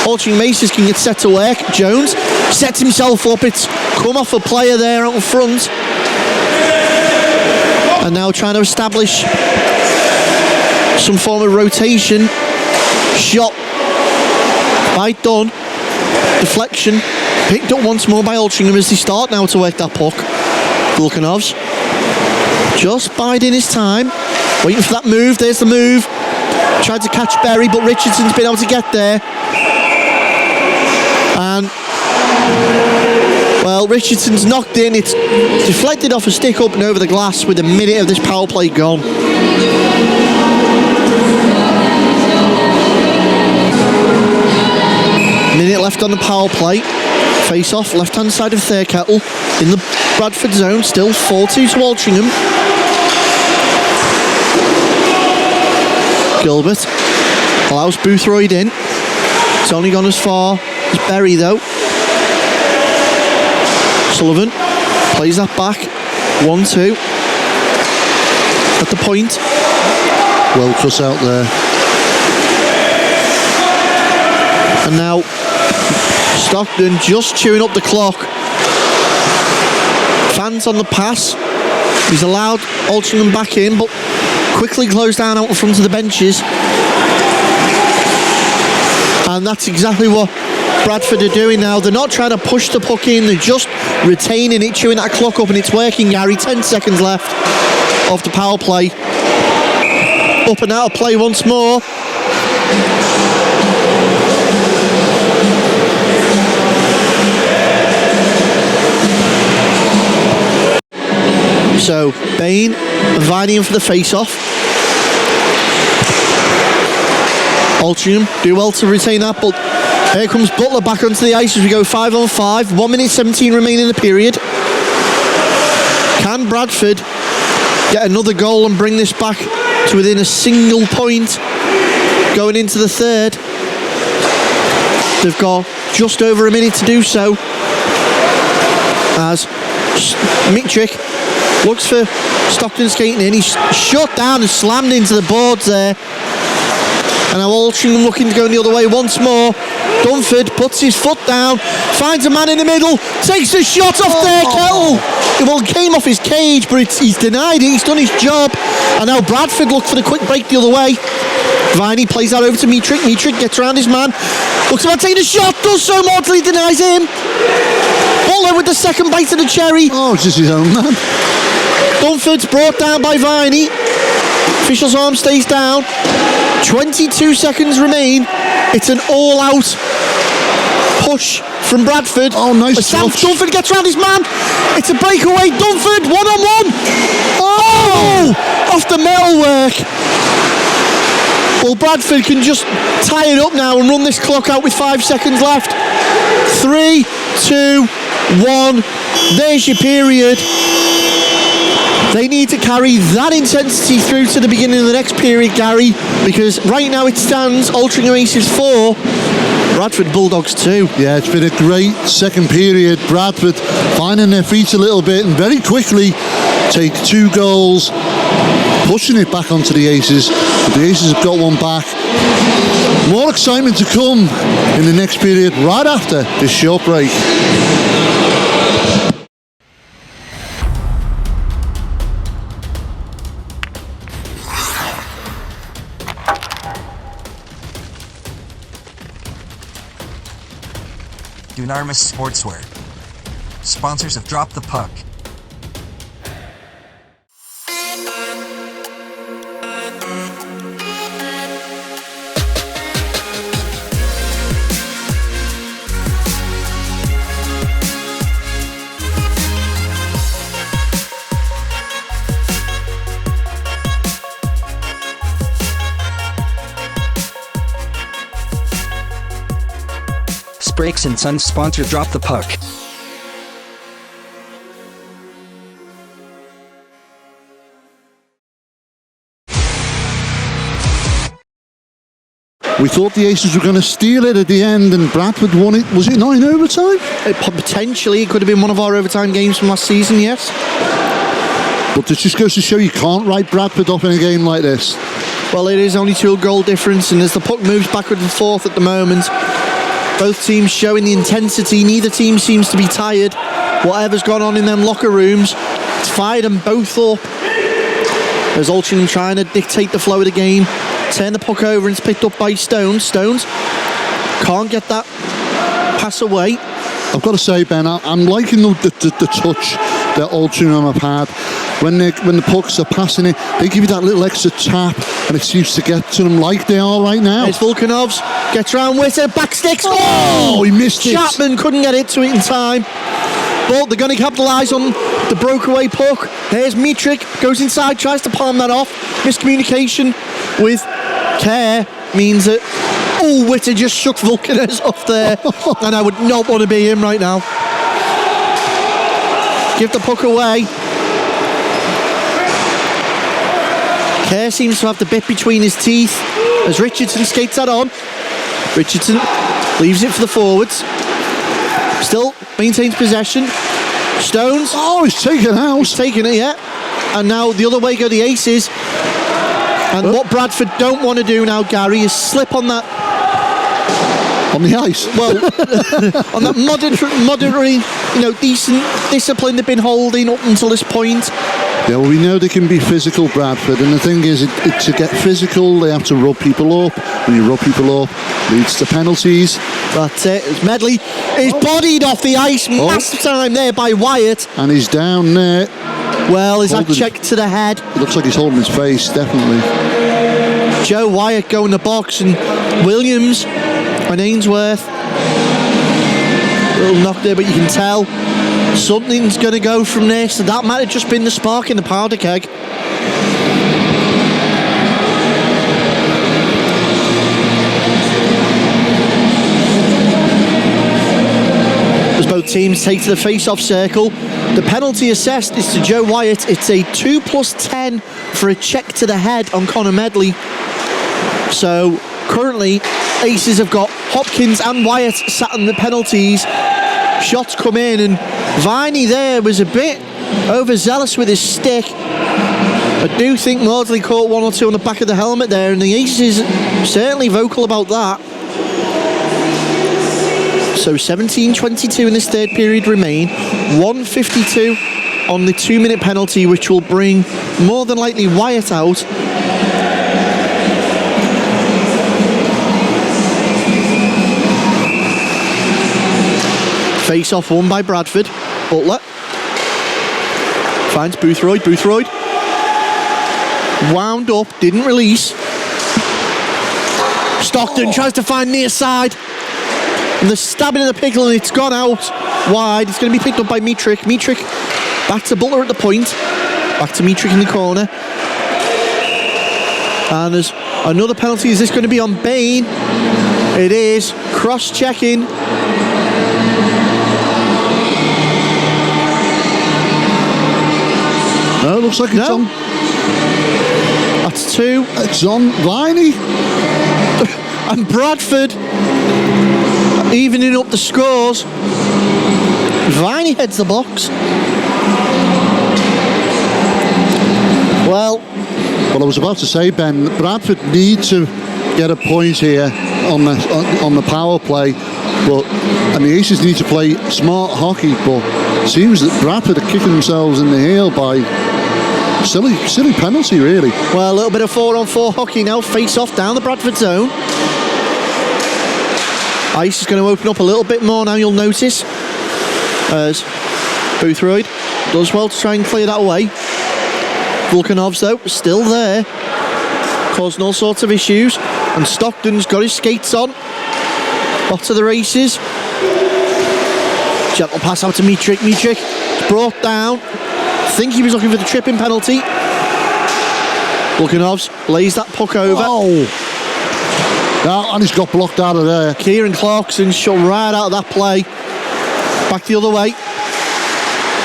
Speaker 3: Altrincham Aces can get set to work. Jones sets himself up. It's come off a player there out in front. And now trying to establish some form of rotation. Shot by Dunn. Deflection. Picked up once more by Altrincham as they start now to work that puck. Volkanovs just biding his time. Waiting for that move. There's the move. Tried to catch Berry, but Richardson's been able to get there. And, well, Richardson's knocked in. It's deflected off a stick up and over the glass with a minute of this power play gone. Minute left on the power play. Face off, left hand side of Thirkettle in the Bradford zone. Still 4-2 to Altrincham. Gilbert allows Boothroyd in. It's only gone as far as Berry though. Sullivan plays that back. 1-2 at the point.
Speaker 2: Well cut out there.
Speaker 3: And now Stockton just chewing up the clock. Fans on the pass. He's allowed Altrincham back in, but quickly closed down out in front of the benches. And that's exactly what Bradford are doing now. They're not trying to push the puck in, they're just retaining it, chewing that clock up, and it's working, Gary. 10 seconds left of the power play. Up and out of play once more. So, Bain inviting him for the face-off. Altrincham do well to retain that, but here comes Butler back onto the ice as we go 5-on-5. 1 minute 17 remaining in the period. Can Bradford get another goal and bring this back to within a single point going into the third? They've got just over a minute to do so as Mitrick looks for Stockton skating in. He's shut down and slammed into the boards there. And now Altrincham looking to go the other way once more. Dunford puts his foot down, finds a man in the middle, takes a shot off Thirkettle. Well, it came off his cage, but he's denied it. He's done his job. And now Bradford look for the quick break the other way. Viney plays that over to Mitrick. Mitrick gets around his man. Looks about taking a shot, does so. Maudsley denies him. Butler with the second bite of the cherry.
Speaker 2: Oh, it's just his own man.
Speaker 3: Dunford's brought down by Viney. Official's arm stays down. 22 seconds remain. It's an all-out push from Bradford.
Speaker 2: Oh, nice touch.
Speaker 3: Dunford gets around his man. It's a breakaway. Dunford, one-on-one. Oh! Off the metalwork. Well, Bradford can just tie it up now and run this clock out with 5 seconds left. 3, 2, 1. There's your period. They need to carry that intensity through to the beginning of the next period, Gary, because right now it stands Altrincham Aces 4, Bradford Bulldogs 2.
Speaker 2: Yeah, it's been a great second period. Bradford finding their feet a little bit and very quickly take 2 goals, pushing it back onto the Aces, but the Aces have got one back. More excitement to come in the next period, right after this short break.
Speaker 1: Dunarmus Sportswear. Sponsors have dropped the puck.
Speaker 4: Brakes and Sons sponsor Drop the Puck.
Speaker 2: We thought the Aces were going to steal it at the end, and Bradford won it. Was it not in overtime?
Speaker 3: Potentially, it could have been one of our overtime games from last season, yes.
Speaker 2: But it just goes to show you can't write Bradford off in a game like this.
Speaker 3: Well, it is only 2 goal difference, and as the puck moves backward and forth at the moment, both teams showing the intensity. Neither team seems to be tired. Whatever's gone on in them locker rooms, it's fired them both up. There's Altrincham trying to dictate the flow of the game. Turn the puck over and it's picked up by Stones. Stones can't get that pass away.
Speaker 2: I've got to say, Ben, I'm liking the touch that Altrincham have had. When the pucks are passing it, they give you that little extra tap, and it seems to get to them like they are right now.
Speaker 3: It's Volkanovs, gets round with it, back sticks.
Speaker 2: Oh, he missed it.
Speaker 3: Chapman couldn't get it to it in time. But they're going to capitalise on the breakaway puck. Here's Mitrik, goes inside, tries to palm that off. Miscommunication with Kerr means that, oh, Witter just shook Volkanovs off there. And I would not want to be him right now. Give the puck away. Kerr seems to have the bit between his teeth as Richardson skates that on. Richardson leaves it for the forwards. Still maintains possession. Stones.
Speaker 2: Oh, he's taken out.
Speaker 3: He's taken it, yeah. And now the other way go the Aces. And what Bradford don't want to do now, Gary, is slip on that.
Speaker 2: On the ice?
Speaker 3: Well, on that moderate, decent discipline they've been holding up until this point.
Speaker 2: Yeah, well, we know they can be physical, Bradford, and the thing is, to get physical, they have to rub people up. When you rub people up, leads to penalties.
Speaker 3: That's it. It's Medley is bodied off the ice. Massive time there by Wyatt.
Speaker 2: And he's down there.
Speaker 3: Well, is that checked to the head?
Speaker 2: It looks like he's holding his face, definitely.
Speaker 3: Joe Wyatt go in the box, and Williams and Ainsworth. A little knock there, but you can tell something's going to go from this. So that might have just been the spark in the powder keg. As both teams take to the face-off circle, the penalty assessed is to Joe Wyatt. It's a 2+10 for a check to the head on Connor Medley. So currently, Aces have got Hopkins and Wyatt sat on the penalties. Shots come in, and Viney there was a bit overzealous with his stick. I do think Maudsley caught 1 or 2 on the back of the helmet there, and the Aces certainly vocal about that. So 17:22 in this third period remain. 1:52 on the 2-minute penalty, which will bring more than likely Wyatt out. Face off won by Bradford. Butler finds Boothroyd. Boothroyd wound up, didn't release. Stockton tries to find near side. And the stabbing of the pickle, and it's gone out wide. It's going to be picked up by Mitrik. Mitrik back to Butler at the point. Back to Mitrik in the corner. And there's another penalty. Is this going to be on Bain? It is. Cross-checking.
Speaker 2: No, it looks like it's on.
Speaker 3: That's 2.
Speaker 2: It's on Viney.
Speaker 3: And Bradford evening up the scores. Viney heads the box. Well,
Speaker 2: Well, I was about to say, Ben, Bradford need to get a point here on the power play, and the Aces need to play smart hockey, but it seems that Bradford are kicking themselves in the heel by silly penalty, really.
Speaker 3: Well, a little bit of 4-on-4 hockey now, face off down the Bradford zone. Ice is going to open up a little bit more now, you'll notice, as Boothroyd does well to try and clear that away. Volkanovs, though, still there, causing all sorts of issues. And Stockton's got his skates on. Off to the races. Gentle pass out to Mitrick. Mitrick brought down. I think he was looking for the tripping penalty. Volkanovs lays that puck over.
Speaker 2: Oh! And he's got blocked out of there.
Speaker 3: Kieran Clarkson shot right out of that play. Back the other way.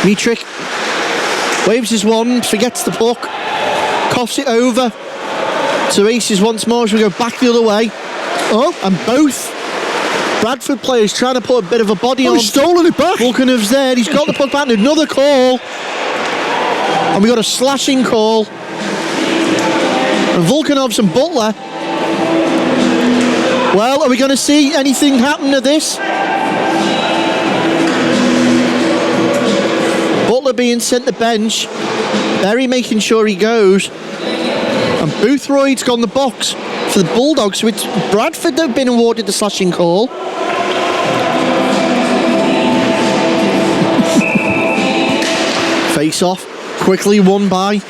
Speaker 3: Mitrick waves his wand, forgets the puck, coughs it over to Aces once more as we go back the other way. Oh, and both Bradford players trying to put a bit of a body on.
Speaker 2: He's stolen it back.
Speaker 3: Volkanov's there, he's got the puck back, and another call. And we got a slashing call. And Volkanovs and Butler. Well, are we going to see anything happen to this? Butler being sent to the bench. Berry making sure he goes. And Boothroyd's gone the box for the Bulldogs. So it's Bradford that have been awarded the slashing call. Face off. Quickly won by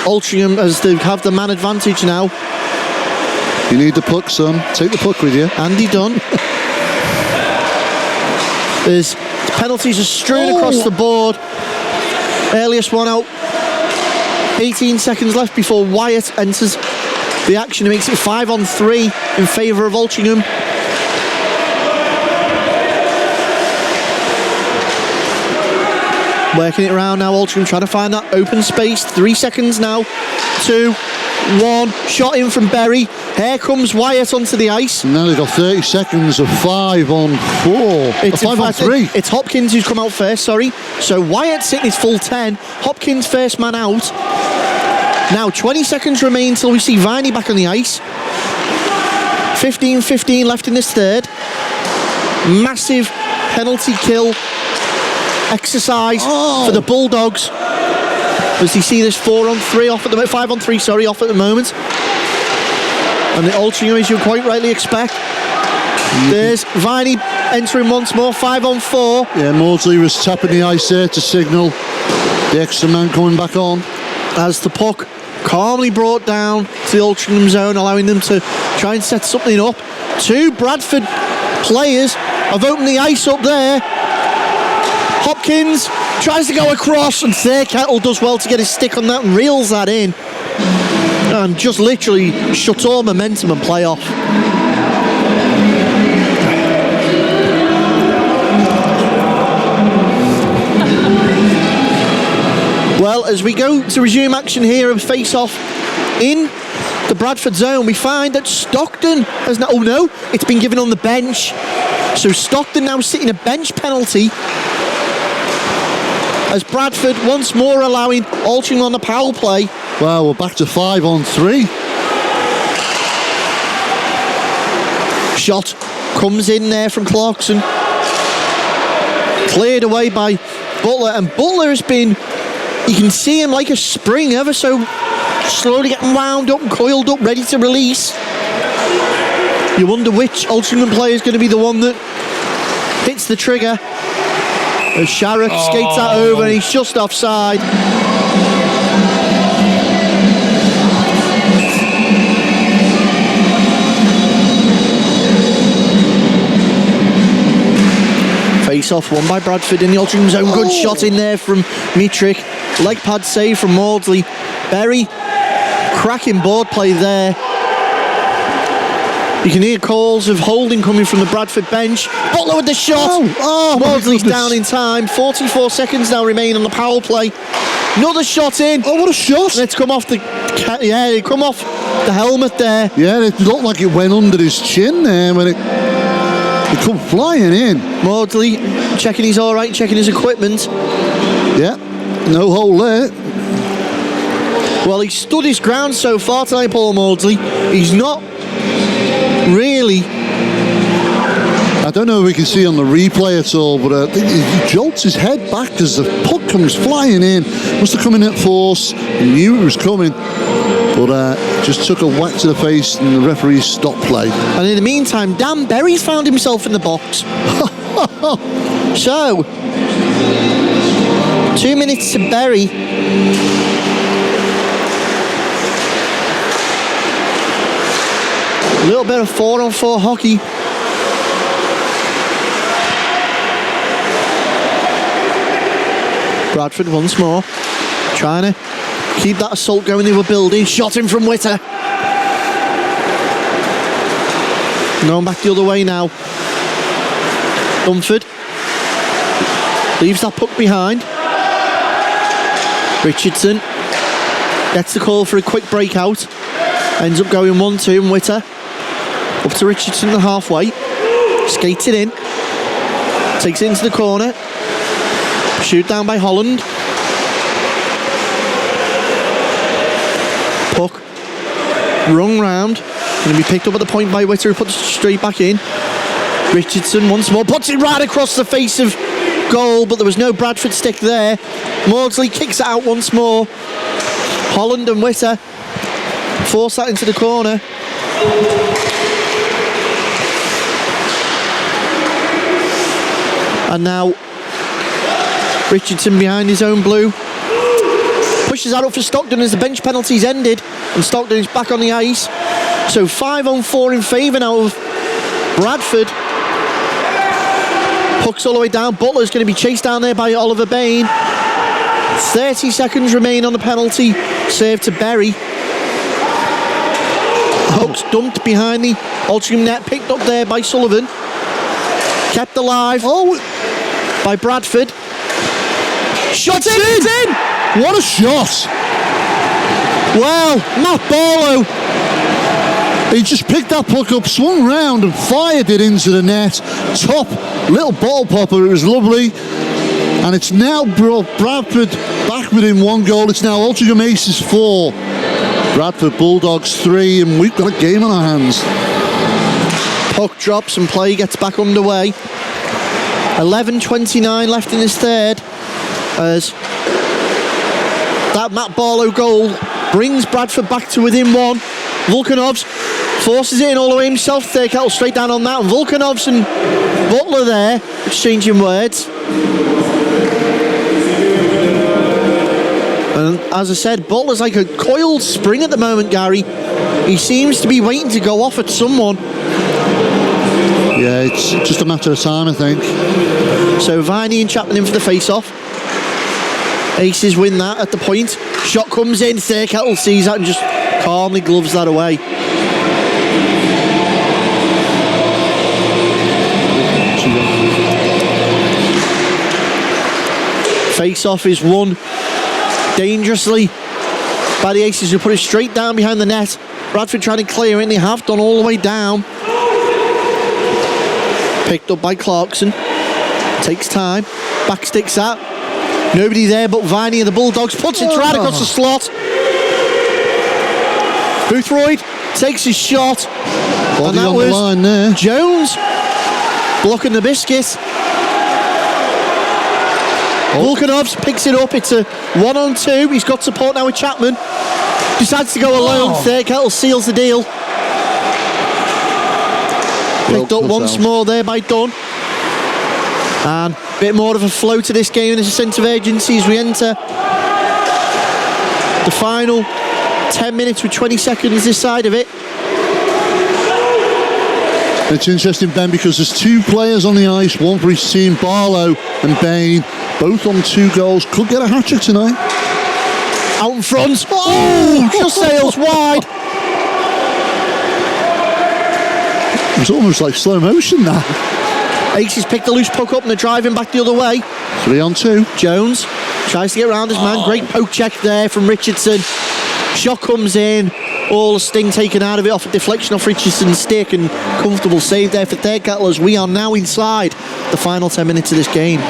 Speaker 3: Altrincham as they have the man advantage now.
Speaker 2: You need the puck, son. Take the puck with you.
Speaker 3: Andy Dunn. There's penalties are strewn across the board. Earliest one out. 18 seconds left before Wyatt enters the action. It makes it 5-on-3 in favour of Altrincham. Working it around now, Altrincham trying to find that open space. 3 seconds now. 2, 1. Shot in from Berry. Here comes Wyatt onto the ice.
Speaker 2: And now they've got 30 seconds of 5-on-4.
Speaker 3: It's
Speaker 2: 5-on-3.
Speaker 3: It's Hopkins who's come out first, sorry. So Wyatt's sitting his full 10. Hopkins first man out. Now 20 seconds remain until we see Viney back on the ice. 15-15 left in this third. Massive penalty kill exercise for the Bulldogs. As you see this 4-on-3 off at the 5-on-3, sorry, off at the moment. And the Altrincham, as you quite rightly expect. There's Viney entering once more, 5-on-4.
Speaker 2: Yeah, Maudsley was tapping the ice there to signal the extra man coming back on.
Speaker 3: As the puck calmly brought down to the Altrincham zone, allowing them to try and set something up. 2 Bradford players have opened the ice up there. Hopkins tries to go across, and Thurkettle does well to get his stick on that and reels that in. And just literally shuts all momentum and play off. Well, as we go to resume action here and face off in the Bradford zone, we find that Stockton has now... Oh no, it's been given on the bench. So Stockton now sitting a bench penalty as Bradford once more allowing Altrincham on the power play.
Speaker 2: Well, we're back to 5-on-3.
Speaker 3: Shot comes in there from Clarkson. Cleared away by Butler, and Butler has been... You can see him like a spring, ever so slowly getting wound up and coiled up, ready to release. You wonder which Altrincham player is going to be the one that hits the trigger. As Sharrock skates that over, and he's just offside. Face off won by Bradford in the Altrincham zone. Good shot in there from Mitrick. Leg pad save from Maudsley. Berry, cracking board play there. You can hear calls of holding coming from the Bradford bench. Butler with the shot. Maudsley's down in time. 44 seconds now remain on the power play. Another shot in.
Speaker 2: Oh, what a shot!
Speaker 3: And it's come off the... Yeah, it come off the helmet there.
Speaker 2: Yeah, it looked like it went under his chin there when it come flying in.
Speaker 3: Maudsley checking he's all right, checking his equipment.
Speaker 2: Yeah, no hole there.
Speaker 3: Well, he's stood his ground so far tonight, Paul Maudsley. He's not really...
Speaker 2: I don't know if we can see on the replay at all, but I think he jolts his head back as the puck comes flying in. Must have come in at force, he knew it was coming, but just took a whack to the face and the referee stopped play.
Speaker 3: And in the meantime, Dan Berry's found himself in the box. So, 2 minutes to Berry. A little bit of 4-on-4 hockey. Bradford once more, trying to keep that assault going they were building. Shot in from Witter. Going back the other way now. Dunford leaves that puck behind. Richardson gets the call for a quick breakout. Ends up going 1-2 and Witter up to Richardson the halfway. Skates it in. Takes it into the corner. Shoot down by Holland. Puck rung round. Going to be picked up at the point by Witter, who puts it straight back in. Richardson once more puts it right across the face of goal, but there was no Bradford stick there. Maudsley kicks it out once more. Holland and Witter force that into the corner. And now Richardson behind his own blue. Pushes that up for Stockton as the bench penalty's ended. And Stockton is back on the ice. So 5-on-4 in favour now of Bradford. Puck's all the way down. Butler's going to be chased down there by Oliver Bain. 30 seconds remain on the penalty. Save to Berry. Puck's dumped behind the Altrincham net. Picked up there by Sullivan. Kept alive by Bradford. Shot in!
Speaker 2: What a shot!
Speaker 3: Well, Matt Barlow.
Speaker 2: He just picked that puck up, swung round and fired it into the net. Top little ball popper, it was lovely. And it's now brought Bradford back within 1 goal. It's now Altrincham Aces 4, Bradford Bulldogs 3, and we've got a game on our hands.
Speaker 3: Puck drops and play gets back underway. 11:29 left in this third, as that Matt Barlow goal brings Bradford back to within 1. Volkanovs forces it in all the way himself. Third straight down on that. Volkanovs and Butler there exchanging words. And as I said, Butler's like a coiled spring at the moment, Gary. He seems to be waiting to go off at someone.
Speaker 2: Yeah, it's just a matter of time, I think.
Speaker 3: So Viney and Chapman in for the face-off. Aces win that at the point. Shot comes in. Thirkettle sees that and just calmly gloves that away. Face-off is won dangerously by the Aces, who put it straight down behind the net. Bradford trying to clear it, and they have done all the way down. Picked up by Clarkson. Takes time. Backsticks that. Nobody there but Viney and the Bulldogs. Puts it right across the slot. Boothroyd takes his shot.
Speaker 2: Body
Speaker 3: and that
Speaker 2: on
Speaker 3: was
Speaker 2: the line there.
Speaker 3: Jones blocking the biscuit. Volkanovs picks it up. It's a 1-on-2. He's got support now with Chapman. Decides to go alone. Thirkettle seals the deal. Picked up once more there by Dunn. And a bit more of a flow to this game. There's a sense of urgency as we enter the final 10 minutes with 20 seconds this side of it.
Speaker 2: It's interesting, Ben, because there's 2 players on the ice, one for each team, Barlow and Bain, both on 2 goals. Could get a hat-trick tonight.
Speaker 3: Out in front. Oh! Just sails wide.
Speaker 2: It was almost like slow motion, that.
Speaker 3: Aces picked the loose puck up and they're driving back the other way.
Speaker 2: 3-on-2.
Speaker 3: Jones tries to get around his man. Great poke check there from Richardson. Shot comes in. All the sting taken out of it off a deflection off Richardson's stick, and comfortable save there for Thirkettle as we are now inside the final 10 minutes of this game.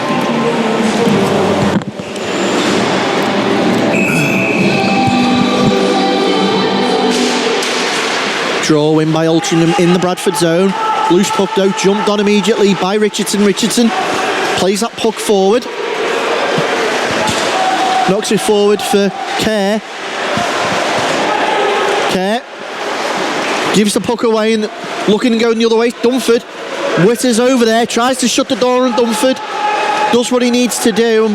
Speaker 3: Draw win by Altrincham in the Bradford zone. Loose puck though, jumped on immediately by Richardson. Richardson plays that puck forward. Knocks it forward for Kerr. Kerr gives the puck away and looking and going the other way. Dunford. Witter's over there, tries to shut the door on Dunford. Does what he needs to do.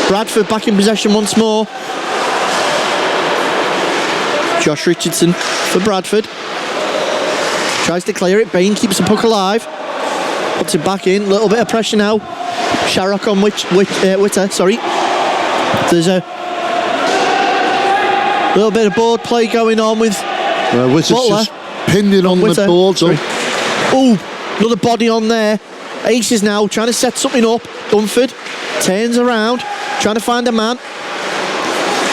Speaker 3: Bradford back in possession once more. Josh Richardson for Bradford. Tries to clear it. Bain keeps the puck alive. Puts it back in. Little bit of pressure now. Sharrock on Witter. Sorry. There's a little bit of board play going on with
Speaker 2: Witter's
Speaker 3: Butler.
Speaker 2: just pinned in on
Speaker 3: Witter.
Speaker 2: the board. So.
Speaker 3: Oh, another body on there. Aces now trying to set something up. Dunford turns around, trying to find a man.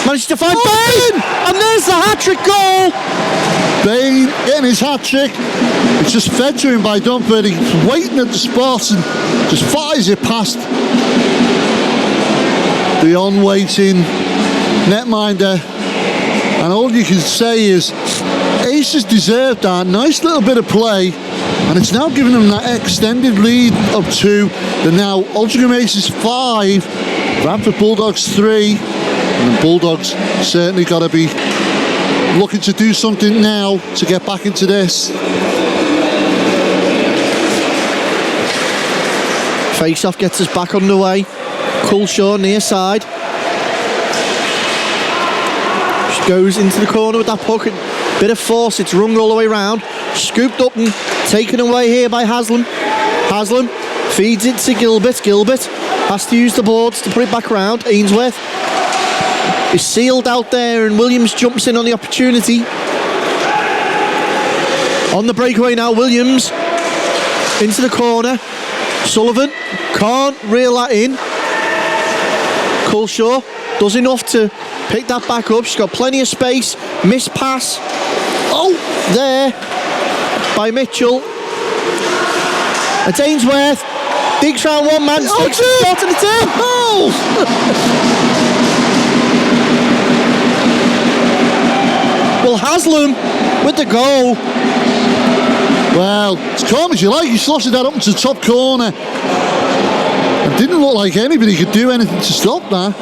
Speaker 3: Manages to find Bain! And there's the hat-trick goal!
Speaker 2: Bain getting his hat-trick. It's just fed to him by Dunford. He's waiting at the spot and just fires it past the on-waiting netminder. And all you can say is Aces deserved that. Nice little bit of play. And it's now giving them that extended lead up to the now Altrincham Aces 5, Bradford Bulldogs 3. And the Bulldogs certainly got to be looking to do something now to get back into this.
Speaker 3: Face-off gets us back underway. Coulshaw near side. Just goes into the corner with that puck. Bit of force, it's rung all the way round. Scooped up and taken away here by Haslam. Haslam feeds it to Gilbert. Gilbert has to use the boards to put it back round. Ainsworth is sealed out there and Williams jumps in on the opportunity. On the breakaway now, Williams into the corner. Sullivan can't reel that in. Coulshaw does enough to pick that back up. She's got plenty of space. Missed pass. Oh, there by Mitchell. It's Ainsworth. Digs round one man. Sticks the shot and it's in. Oh! Well, Haslam with the goal.
Speaker 2: Well, as calm as you like, he slotted that up into the top corner. It didn't look like anybody could do anything to stop that.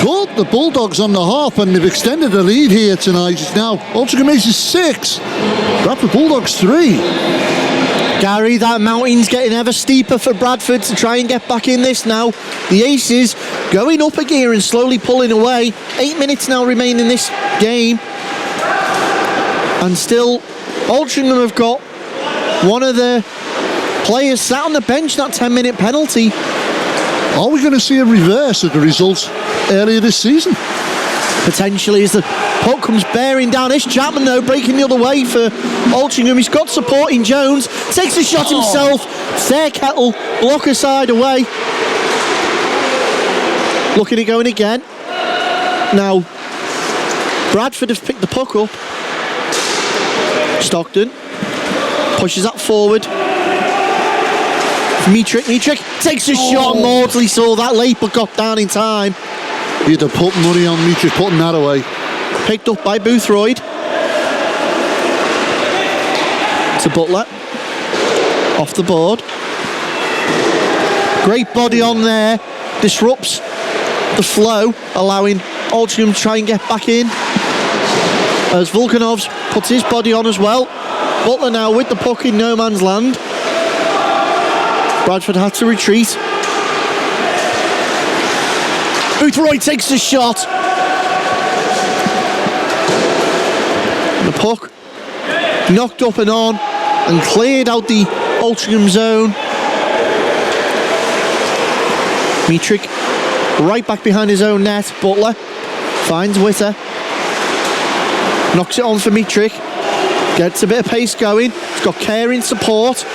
Speaker 2: Caught the Bulldogs on the hop and they've extended the lead here tonight. It's now Altrincham Aces 6, Bradford Bulldogs 3.
Speaker 3: Gary, that mountain's getting ever steeper for Bradford to try and get back in this now. The Aces going up a gear and slowly pulling away. 8 minutes now remain in this game. And still, Altrincham have got one of the players sat on the bench, that 10-minute penalty.
Speaker 2: Are we going to see a reverse of the results earlier this season?
Speaker 3: Potentially, as the puck comes bearing down. Ish Chapman, though, breaking the other way for Altrincham. He's got support in Jones. Takes a shot himself. Fairkettle, blocker side away. Looking at going again. Now, Bradford have picked the puck up. Stockton pushes that forward. Mietrich takes a shot. Maudsley saw that late but got down in time.
Speaker 2: You had to put money on Mietrich putting that away.
Speaker 3: Picked up by Boothroyd. To Butler. Off the board. Great body on there. Disrupts the flow, allowing Altrincham to try and get back in. As Volkanovs puts his body on as well. Butler now with the puck in no man's land. Bradford had to retreat. Boothroyd takes the shot. The puck knocked up and on and cleared out the Altrincham zone. Mietrich right back behind his own net. Butler finds Witter. Knocks it on for Mietrich. Gets a bit of pace going. He's got Kerr in support.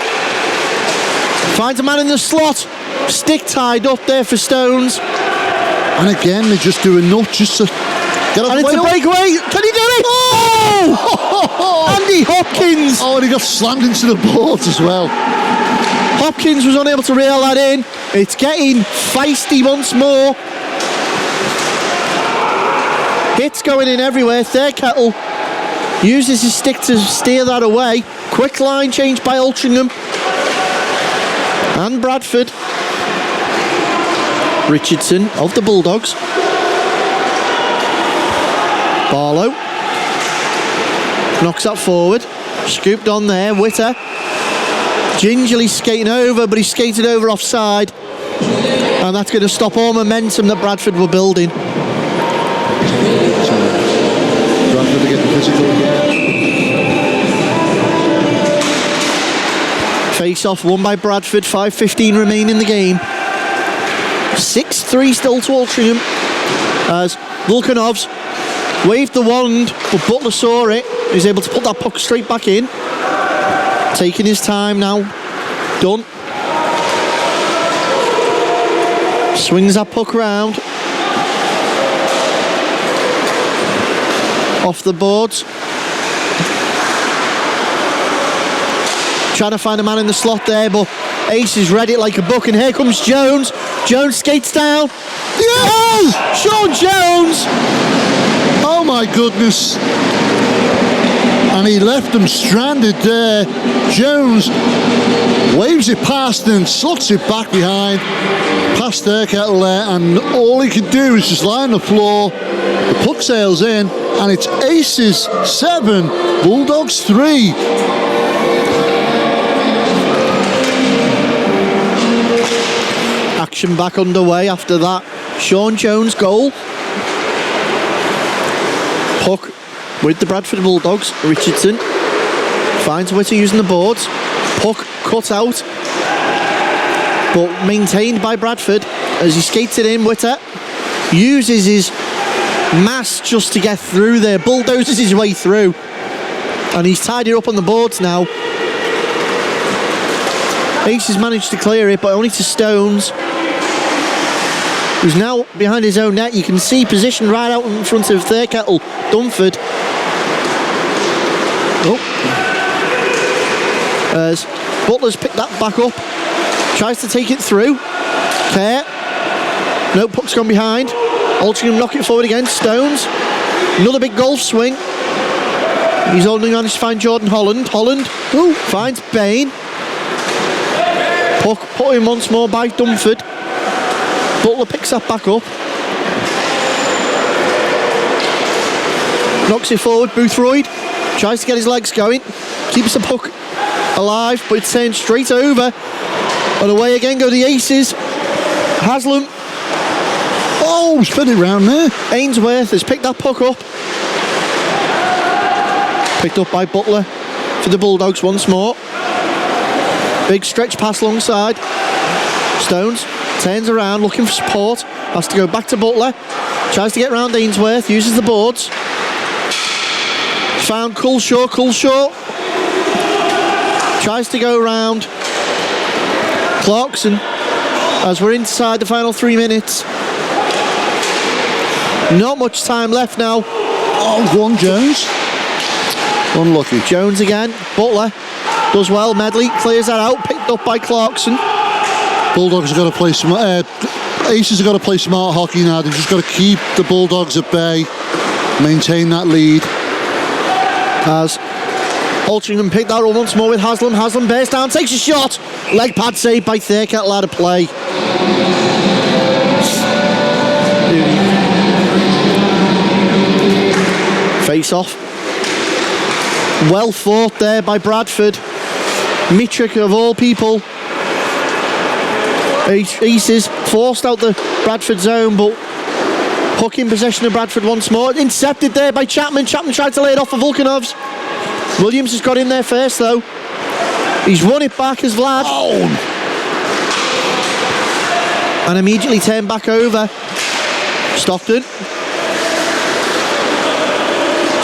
Speaker 3: Finds a man in the slot. Stick tied up there for Stones.
Speaker 2: And again, they just do enough just to get up.
Speaker 3: And it's a breakaway. Can he do it? Oh! Andy Hopkins.
Speaker 2: Oh, and he got slammed into the boards as well.
Speaker 3: Hopkins was unable to reel that in. It's getting feisty once more. Hits going in everywhere. Fairkettle Uses his stick to steer that away. Quick line change by Altrincham. And Bradford. Richardson of the Bulldogs. Barlow. Knocks that forward. Scooped on there. Witter. Gingerly skating over, but he skated over offside. And that's going to stop all momentum that Bradford were building.
Speaker 2: Bradford are getting physical again.
Speaker 3: Face off won by Bradford. 5:15 remaining in the game. 6-3 still to Altrincham as Volkanovs waved the wand, but Butler saw it. He was able to put that puck straight back in. Taking his time now. Done. Swings that puck round. Off the boards. Trying to find a man in the slot there, but Ace has read it like a book, and here comes Jones. Jones skates down.
Speaker 2: Yes!
Speaker 3: Oh! Sean Jones!
Speaker 2: Oh my goodness. And he left them stranded there. Jones waves it past and slots it back behind. Past their kettle there, and all he could do is just lie on the floor. The puck sails in, and it's Aces 7, Bulldogs 3.
Speaker 3: Action back underway after that Sean Jones goal. Puck with the Bradford Bulldogs. Richardson finds Witter using the boards. Puck cut out, but maintained by Bradford as he skates it in. Witter uses his mass just to get through there, bulldozes his way through, and he's tied it up on the boards now. Ace has managed to clear it, but only to Stones, who's now behind his own net. You can see position right out in front of their kettle, Dunford. Oh. As Butler's picked that back up, tries to take it through. Kerr. No, puck's gone behind. Altrincham knock it forward again. Stones. Another big golf swing. He's holding on to find Jordan Holland. Holland finds Bain. Puck put in once more by Dunford. Butler picks that back up. Knocks it forward. Boothroyd tries to get his legs going. Keeps the puck alive, but it's turned straight over. And away again go the Aces. Haslam.
Speaker 2: Oh, spin it round there.
Speaker 3: Ainsworth has picked that puck up. Picked up by Butler for the Bulldogs once more. Big stretch pass alongside. Stones turns around looking for support. Has to go back to Butler. Tries to get round Ainsworth. Uses the boards. Found Culshaw. Tries to go round Clarkson as we're inside the final 3 minutes. Not much time left now.
Speaker 2: Oh, go on, Jones. Unlucky.
Speaker 3: Jones again. Butler does well. Medley clears that out. Picked up by Clarkson.
Speaker 2: Bulldogs have got to play smart. Aces have got to play smart hockey now. They've just got to keep the Bulldogs at bay, maintain that lead.
Speaker 3: As Altrincham picked that up once more with Haslam. Haslam bears down, takes a shot. Leg pad saved by Thurcat, out of play. Face off. Well fought there by Bradford. Mitrick of all people. Aces forced out the Bradford zone, but puck in possession of Bradford once more. Intercepted there by Chapman. Chapman tried to lay it off for Volkanovs. Williams has got in there first though. He's won it back as Vlad.
Speaker 2: Oh.
Speaker 3: And immediately turned back over. Stockton.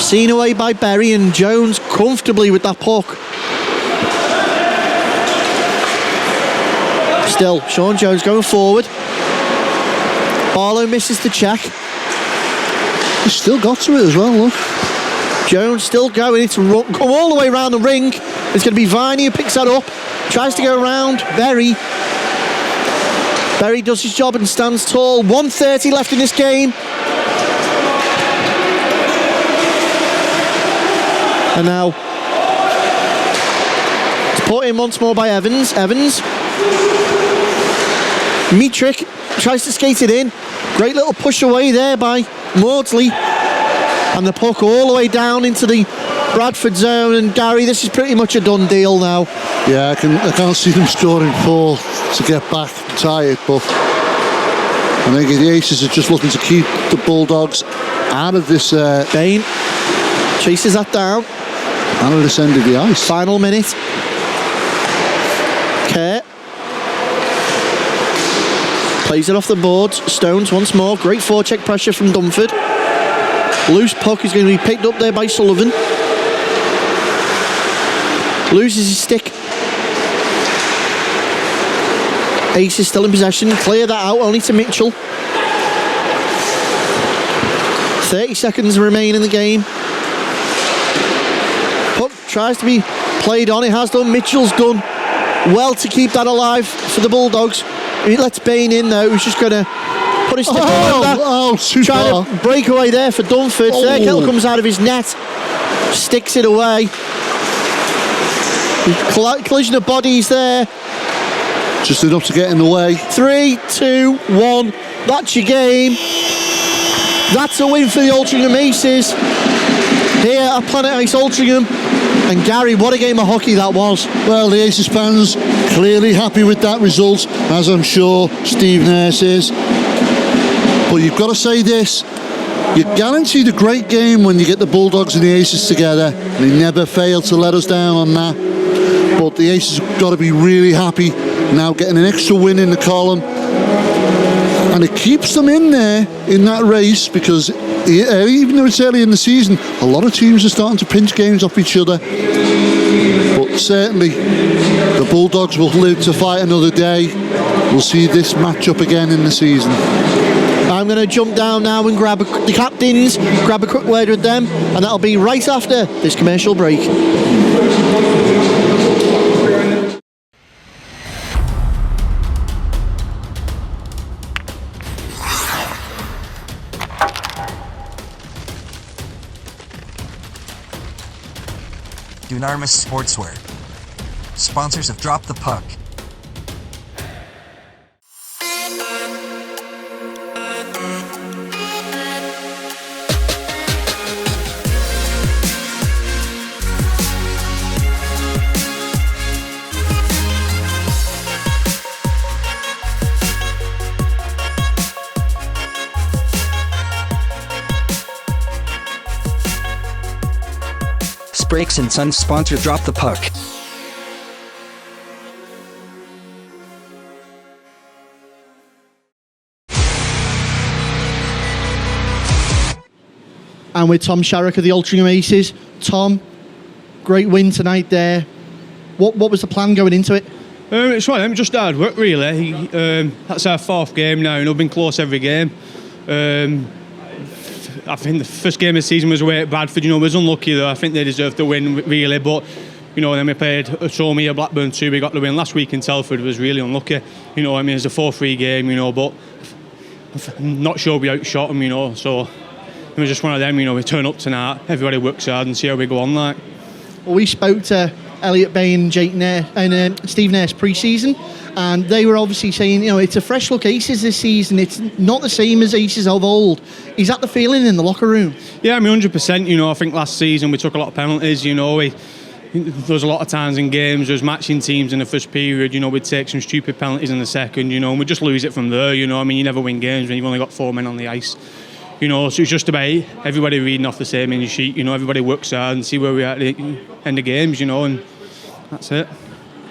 Speaker 3: Seen away by Berry, and Jones comfortably with that puck. Still, Sean Jones going forward. Barlow misses the check.
Speaker 2: He's still got to it as well, look.
Speaker 3: Jones still going. It's come all the way around the ring. It's going to be Viney who picks that up. Tries to go around Berry. Berry does his job and stands tall. 1:30 left in this game. And now it's put in once more by Evans. Mitrick tries to skate it in. Great little push away there by Maudsley. And the puck all the way down into the Bradford zone. And Gary, this is pretty much a done deal now.
Speaker 2: Yeah, I can't see them scoring 4 to get back tired, but I think the Aces are just looking to keep the Bulldogs out of this.
Speaker 3: Bain chases that down.
Speaker 2: Out of this end of the ice.
Speaker 3: Final minute. Kerr plays it off the boards. Stones once more. Great forecheck pressure from Dunford. Loose puck is going to be picked up there by Sullivan. Loses his stick. Ace is still in possession. Clear that out only to Mitchell. 30 seconds remain in the game. Puck tries to be played on. It has done. Mitchell's done well to keep that alive for the Bulldogs. He lets Bain in though. He's just going to put his stick on that.
Speaker 2: Too
Speaker 3: Trying to break away there for Dunford. There, Kettle comes out of his net. Sticks it away. Collision of bodies there.
Speaker 2: Just enough to get in the way.
Speaker 3: 3, 2, 1. That's your game. That's a win for the Altrincham Aces here at Planet Ice Altrincham. And Gary, what a game of hockey that was.
Speaker 2: Well, the Aces fans clearly happy with that result, as I'm sure Steve Nurse is. But you've got to say this. You're guaranteed a great game when you get the Bulldogs and the Aces together. And they never fail to let us down on that. But the Aces have got to be really happy now getting an extra win in the column. And it keeps them in there in that race because even though it's early in the season, a lot of teams are starting to pinch games off each other. But certainly the Bulldogs will live to fight another day. We'll see this matchup again in the season.
Speaker 3: I'm going to jump down now and grab the captains, grab a quick word with them, and that'll be right after this commercial break.
Speaker 1: Dunarmus Sportswear. Sponsors have dropped the puck.
Speaker 4: Brakes and Sons sponsor Drop the Puck.
Speaker 3: And with Tom Sharrock of the Altrincham Aces. Tom, great win tonight there. What was the plan going into it?
Speaker 5: It's one of them, just hard work really. That's our 4th game now, and we've been close every game. I think the first game of the season was away at Bradford, was unlucky though. I think they deserved the win really, but then we played Tommy at Blackburn too. We got the win last week in Telford. Was really unlucky. It's a 4-3 game, but I'm not sure we outshot them, so it was just one of them, we turn up tonight, everybody works hard and see how we go on like.
Speaker 3: Well, we spoke to Elliot Bain and Jake Nair and Steve Nurse pre-season, and they were obviously saying, it's a fresh look Aces this season. It's not the same as Aces of old. Is that the feeling in the locker room?
Speaker 5: Yeah, 100%. I think last season we took a lot of penalties. There was a lot of times in games, there was matching teams in the first period. We'd take some stupid penalties in the second. And we'd just lose it from there. You never win games when you've only got 4 men on the ice. So it's just about everybody reading off the same in sheet. Everybody works hard and see where we are at the end of games. And that's it.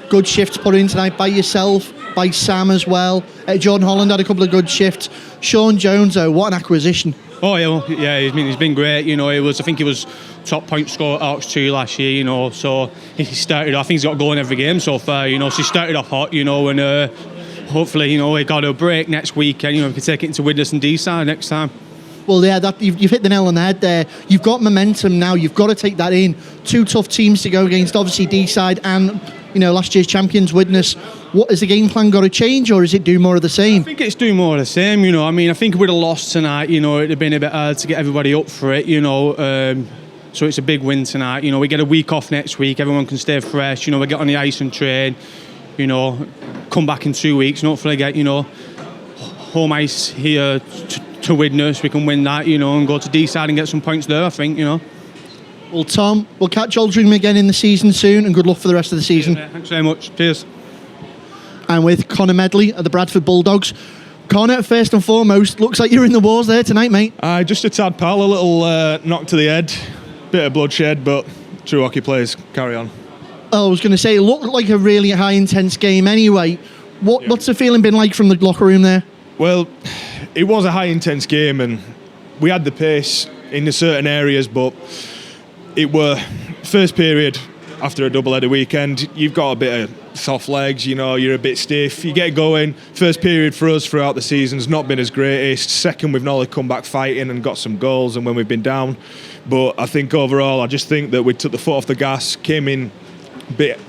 Speaker 3: Good shifts put in tonight by yourself, by Sam as well. John Holland had a couple of good shifts. Sean Jones, though, what an acquisition.
Speaker 5: Oh yeah, he's been great. I think he was top point scorer at Arcs 2 last year. So he started. I think he's got a goal in every game so far. So he started off hot. And hopefully, he got a break next week, and we can take it into Widnes and D-side next time.
Speaker 3: Well, yeah, you've hit the nail on the head there. You've got momentum now. You've got to take that in. 2 tough teams to go against, obviously D-side and last year's champions Widnes. What has the game plan got to change, or is it do more of the same?
Speaker 5: I think it's doing more of the same. I think if we'd have lost tonight, it'd have been a bit hard to get everybody up for it. So it's a big win tonight. You know, we get a week off next week. Everyone can stay fresh. You know, we get on the ice and train. You know, come back in 2 weeks and hopefully get, you know, home ice here to Widnes. We can win that, you know, and go to D-side and get some points there, I think, you know.
Speaker 3: Well, Tom, we'll catch Altrincham again in the season soon, and good luck for the rest of the season.
Speaker 5: Yeah, thanks very much. Cheers.
Speaker 3: And with Connor Medley of the Bradford Bulldogs. Connor, first and foremost, looks like you're in the wars there tonight, mate.
Speaker 6: Just a tad, pal. A little knock to the head. Bit of bloodshed, but true hockey players carry on.
Speaker 3: Oh, I was going to say, it looked like a really high, intense game anyway. What's the feeling been like from the locker room there?
Speaker 6: Well, it was a high, intense game, and we had the pace in certain areas, but it were first period after a double-header weekend. You've got a bit of soft legs, you know, you're a bit stiff. You get going. First period for us throughout the season's not been as greatest. Second, we've normally come back fighting and got some goals, and when we've been down. But I think overall, I just think that we took the foot off the gas, came in bit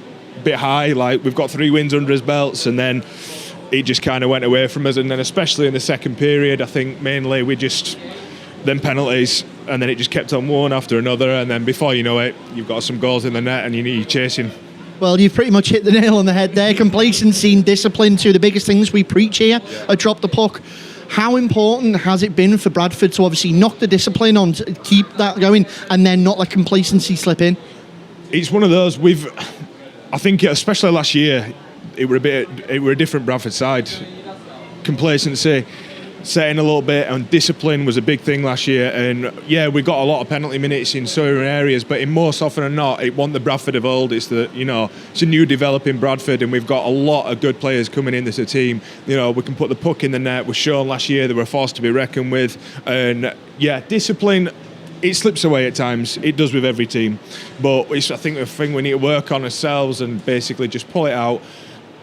Speaker 6: high, like we've got 3 wins under his belts, and then it just kind of went away from us. And then especially in the second period, I think mainly we just then penalties, and then it just kept on one after another, and then before you know it, you've got some goals in the net and you're chasing.
Speaker 3: Well, you've pretty much hit the nail on the head there. Complacency and discipline, two of the biggest things we preach here at Drop the Puck. How important has it been for Bradford to obviously knock the discipline on, to keep that going, and then not let complacency slip in?
Speaker 6: It's one of those. I think especially last year, it were a different Bradford side. Complacency setting a little bit, and discipline was a big thing last year. And yeah, we got a lot of penalty minutes in certain areas, but in most often than not, it wasn't the Bradford of old. It's it's a new developing Bradford, and we've got a lot of good players coming in as a team. You know, we can put the puck in the net. We're shown last year they were a force to be reckoned with, and yeah, discipline. It slips away at times. It does with every team. But I think the thing we need to work on ourselves and basically just pull it out,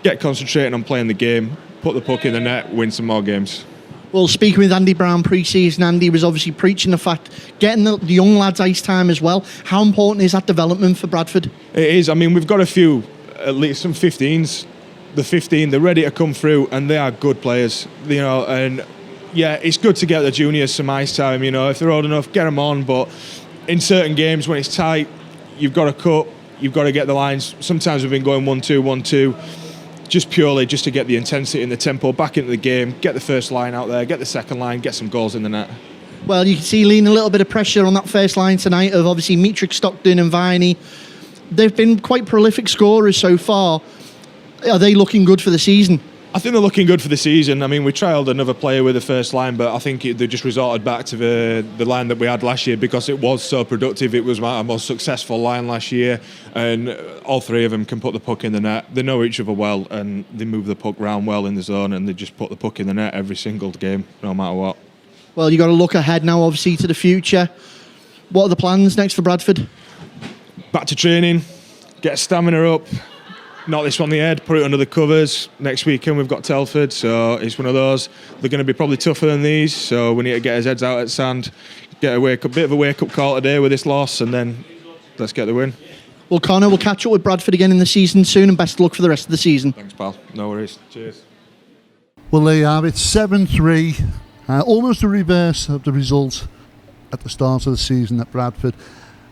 Speaker 6: get concentrating on playing the game, put the puck in the net, win some more games.
Speaker 3: Well, speaking with Andy Brown pre-season, Andy was obviously preaching the fact, getting the young lads ice time as well. How important is that development for Bradford?
Speaker 6: It is. I mean, we've got a few, at least some 15s. The 15, they're ready to come through, and they are good players, you know, and yeah, it's good to get the juniors some ice time, you know, if they're old enough, get them on, but in certain games when it's tight, you've got to cut, you've got to get the lines. Sometimes we've been going 1-2, 1-2, just purely just to get the intensity and the tempo back into the game, get the first line out there, get the second line, get some goals in the net.
Speaker 3: Well, you can see leaning a little bit of pressure on that first line tonight of obviously Mietrich, Stockton and Viney. They've been quite prolific scorers so far. Are they looking good for the season?
Speaker 6: I think they're looking good for the season. I mean, we trialled another player with the first line, but I think they just resorted back to the line that we had last year because it was so productive. It was our most successful line last year, and all 3 of them can put the puck in the net. They know each other well, and they move the puck round well in the zone, and they just put the puck in the net every single game, no matter what.
Speaker 3: Well, you've got to look ahead now, obviously, to the future. What are the plans next for Bradford?
Speaker 6: Back to training, get stamina up, knock this one on the head, put it under the covers. Next weekend we've got Telford, so it's one of those. They're going to be probably tougher than these, so we need to get his heads out at sand, get a bit of a wake-up call today with this loss, and then let's get the win.
Speaker 3: Well, Connor, we'll catch up with Bradford again in the season soon, and best of luck for the rest of the season.
Speaker 6: Thanks, pal. No worries. Cheers.
Speaker 2: Well, there you have it, 7-3. Almost a reverse of the result at the start of the season at Bradford.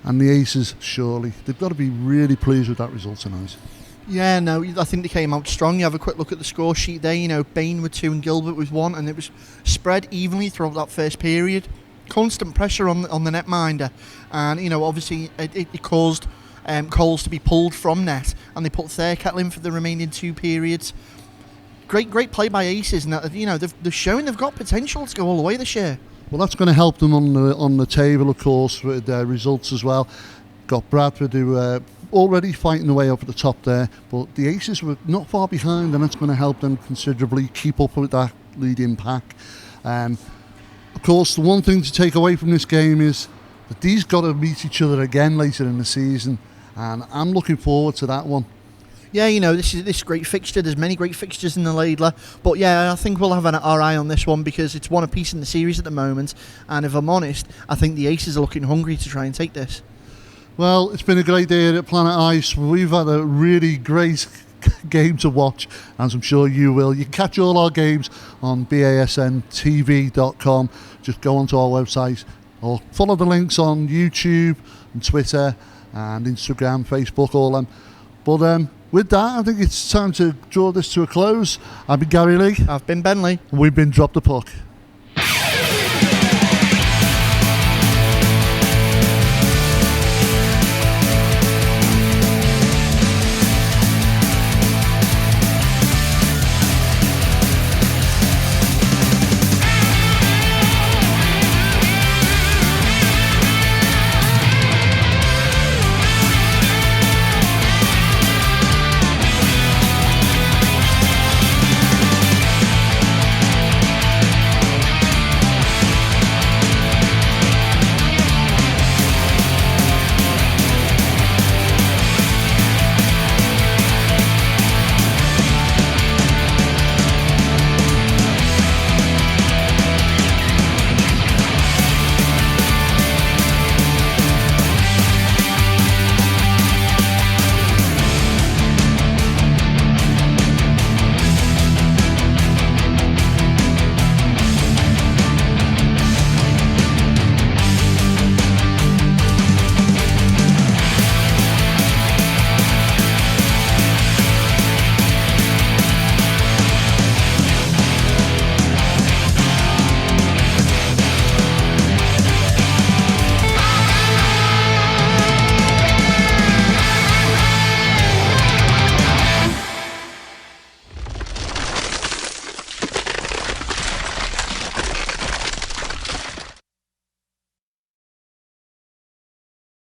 Speaker 2: And the Aces, surely, they've got to be really pleased with that result tonight.
Speaker 3: Yeah, no, I think they came out strong. You have a quick look at the score sheet there. You know, Bain with 2 and Gilbert with 1, and it was spread evenly throughout that first period. Constant pressure on the netminder, and you know, obviously it caused Coles to be pulled from net, and they put Thurkettle in for the remaining 2 periods. Great play by Aces, and you know they're showing they've got potential to go all the way this year.
Speaker 2: Well, that's going to help them on the table, of course, with their results as well. Got Bradford who already fighting the way up at the top there, but the Aces were not far behind, and that's going to help them considerably keep up with that leading pack. Of course, the one thing to take away from this game is that these got to meet each other again later in the season, and I'm looking forward to that one.
Speaker 3: Yeah, you know, this is great fixture. There's many great fixtures in the Laidler, but yeah, I think we'll have our eye on this one because it's one apiece in the series at the moment, and if I'm honest, I think the Aces are looking hungry to try and take this.
Speaker 2: Well, it's been a great day at Planet Ice. We've had a really great game to watch, as I'm sure you will. You can catch all our games on BASNTV.com. Just go onto our website or follow the links on YouTube and Twitter and Instagram, Facebook, all them. But with that, I think it's time to draw this to a close. I've been Gary Lee.
Speaker 3: I've been Benley.
Speaker 2: And we've been Drop the Puck.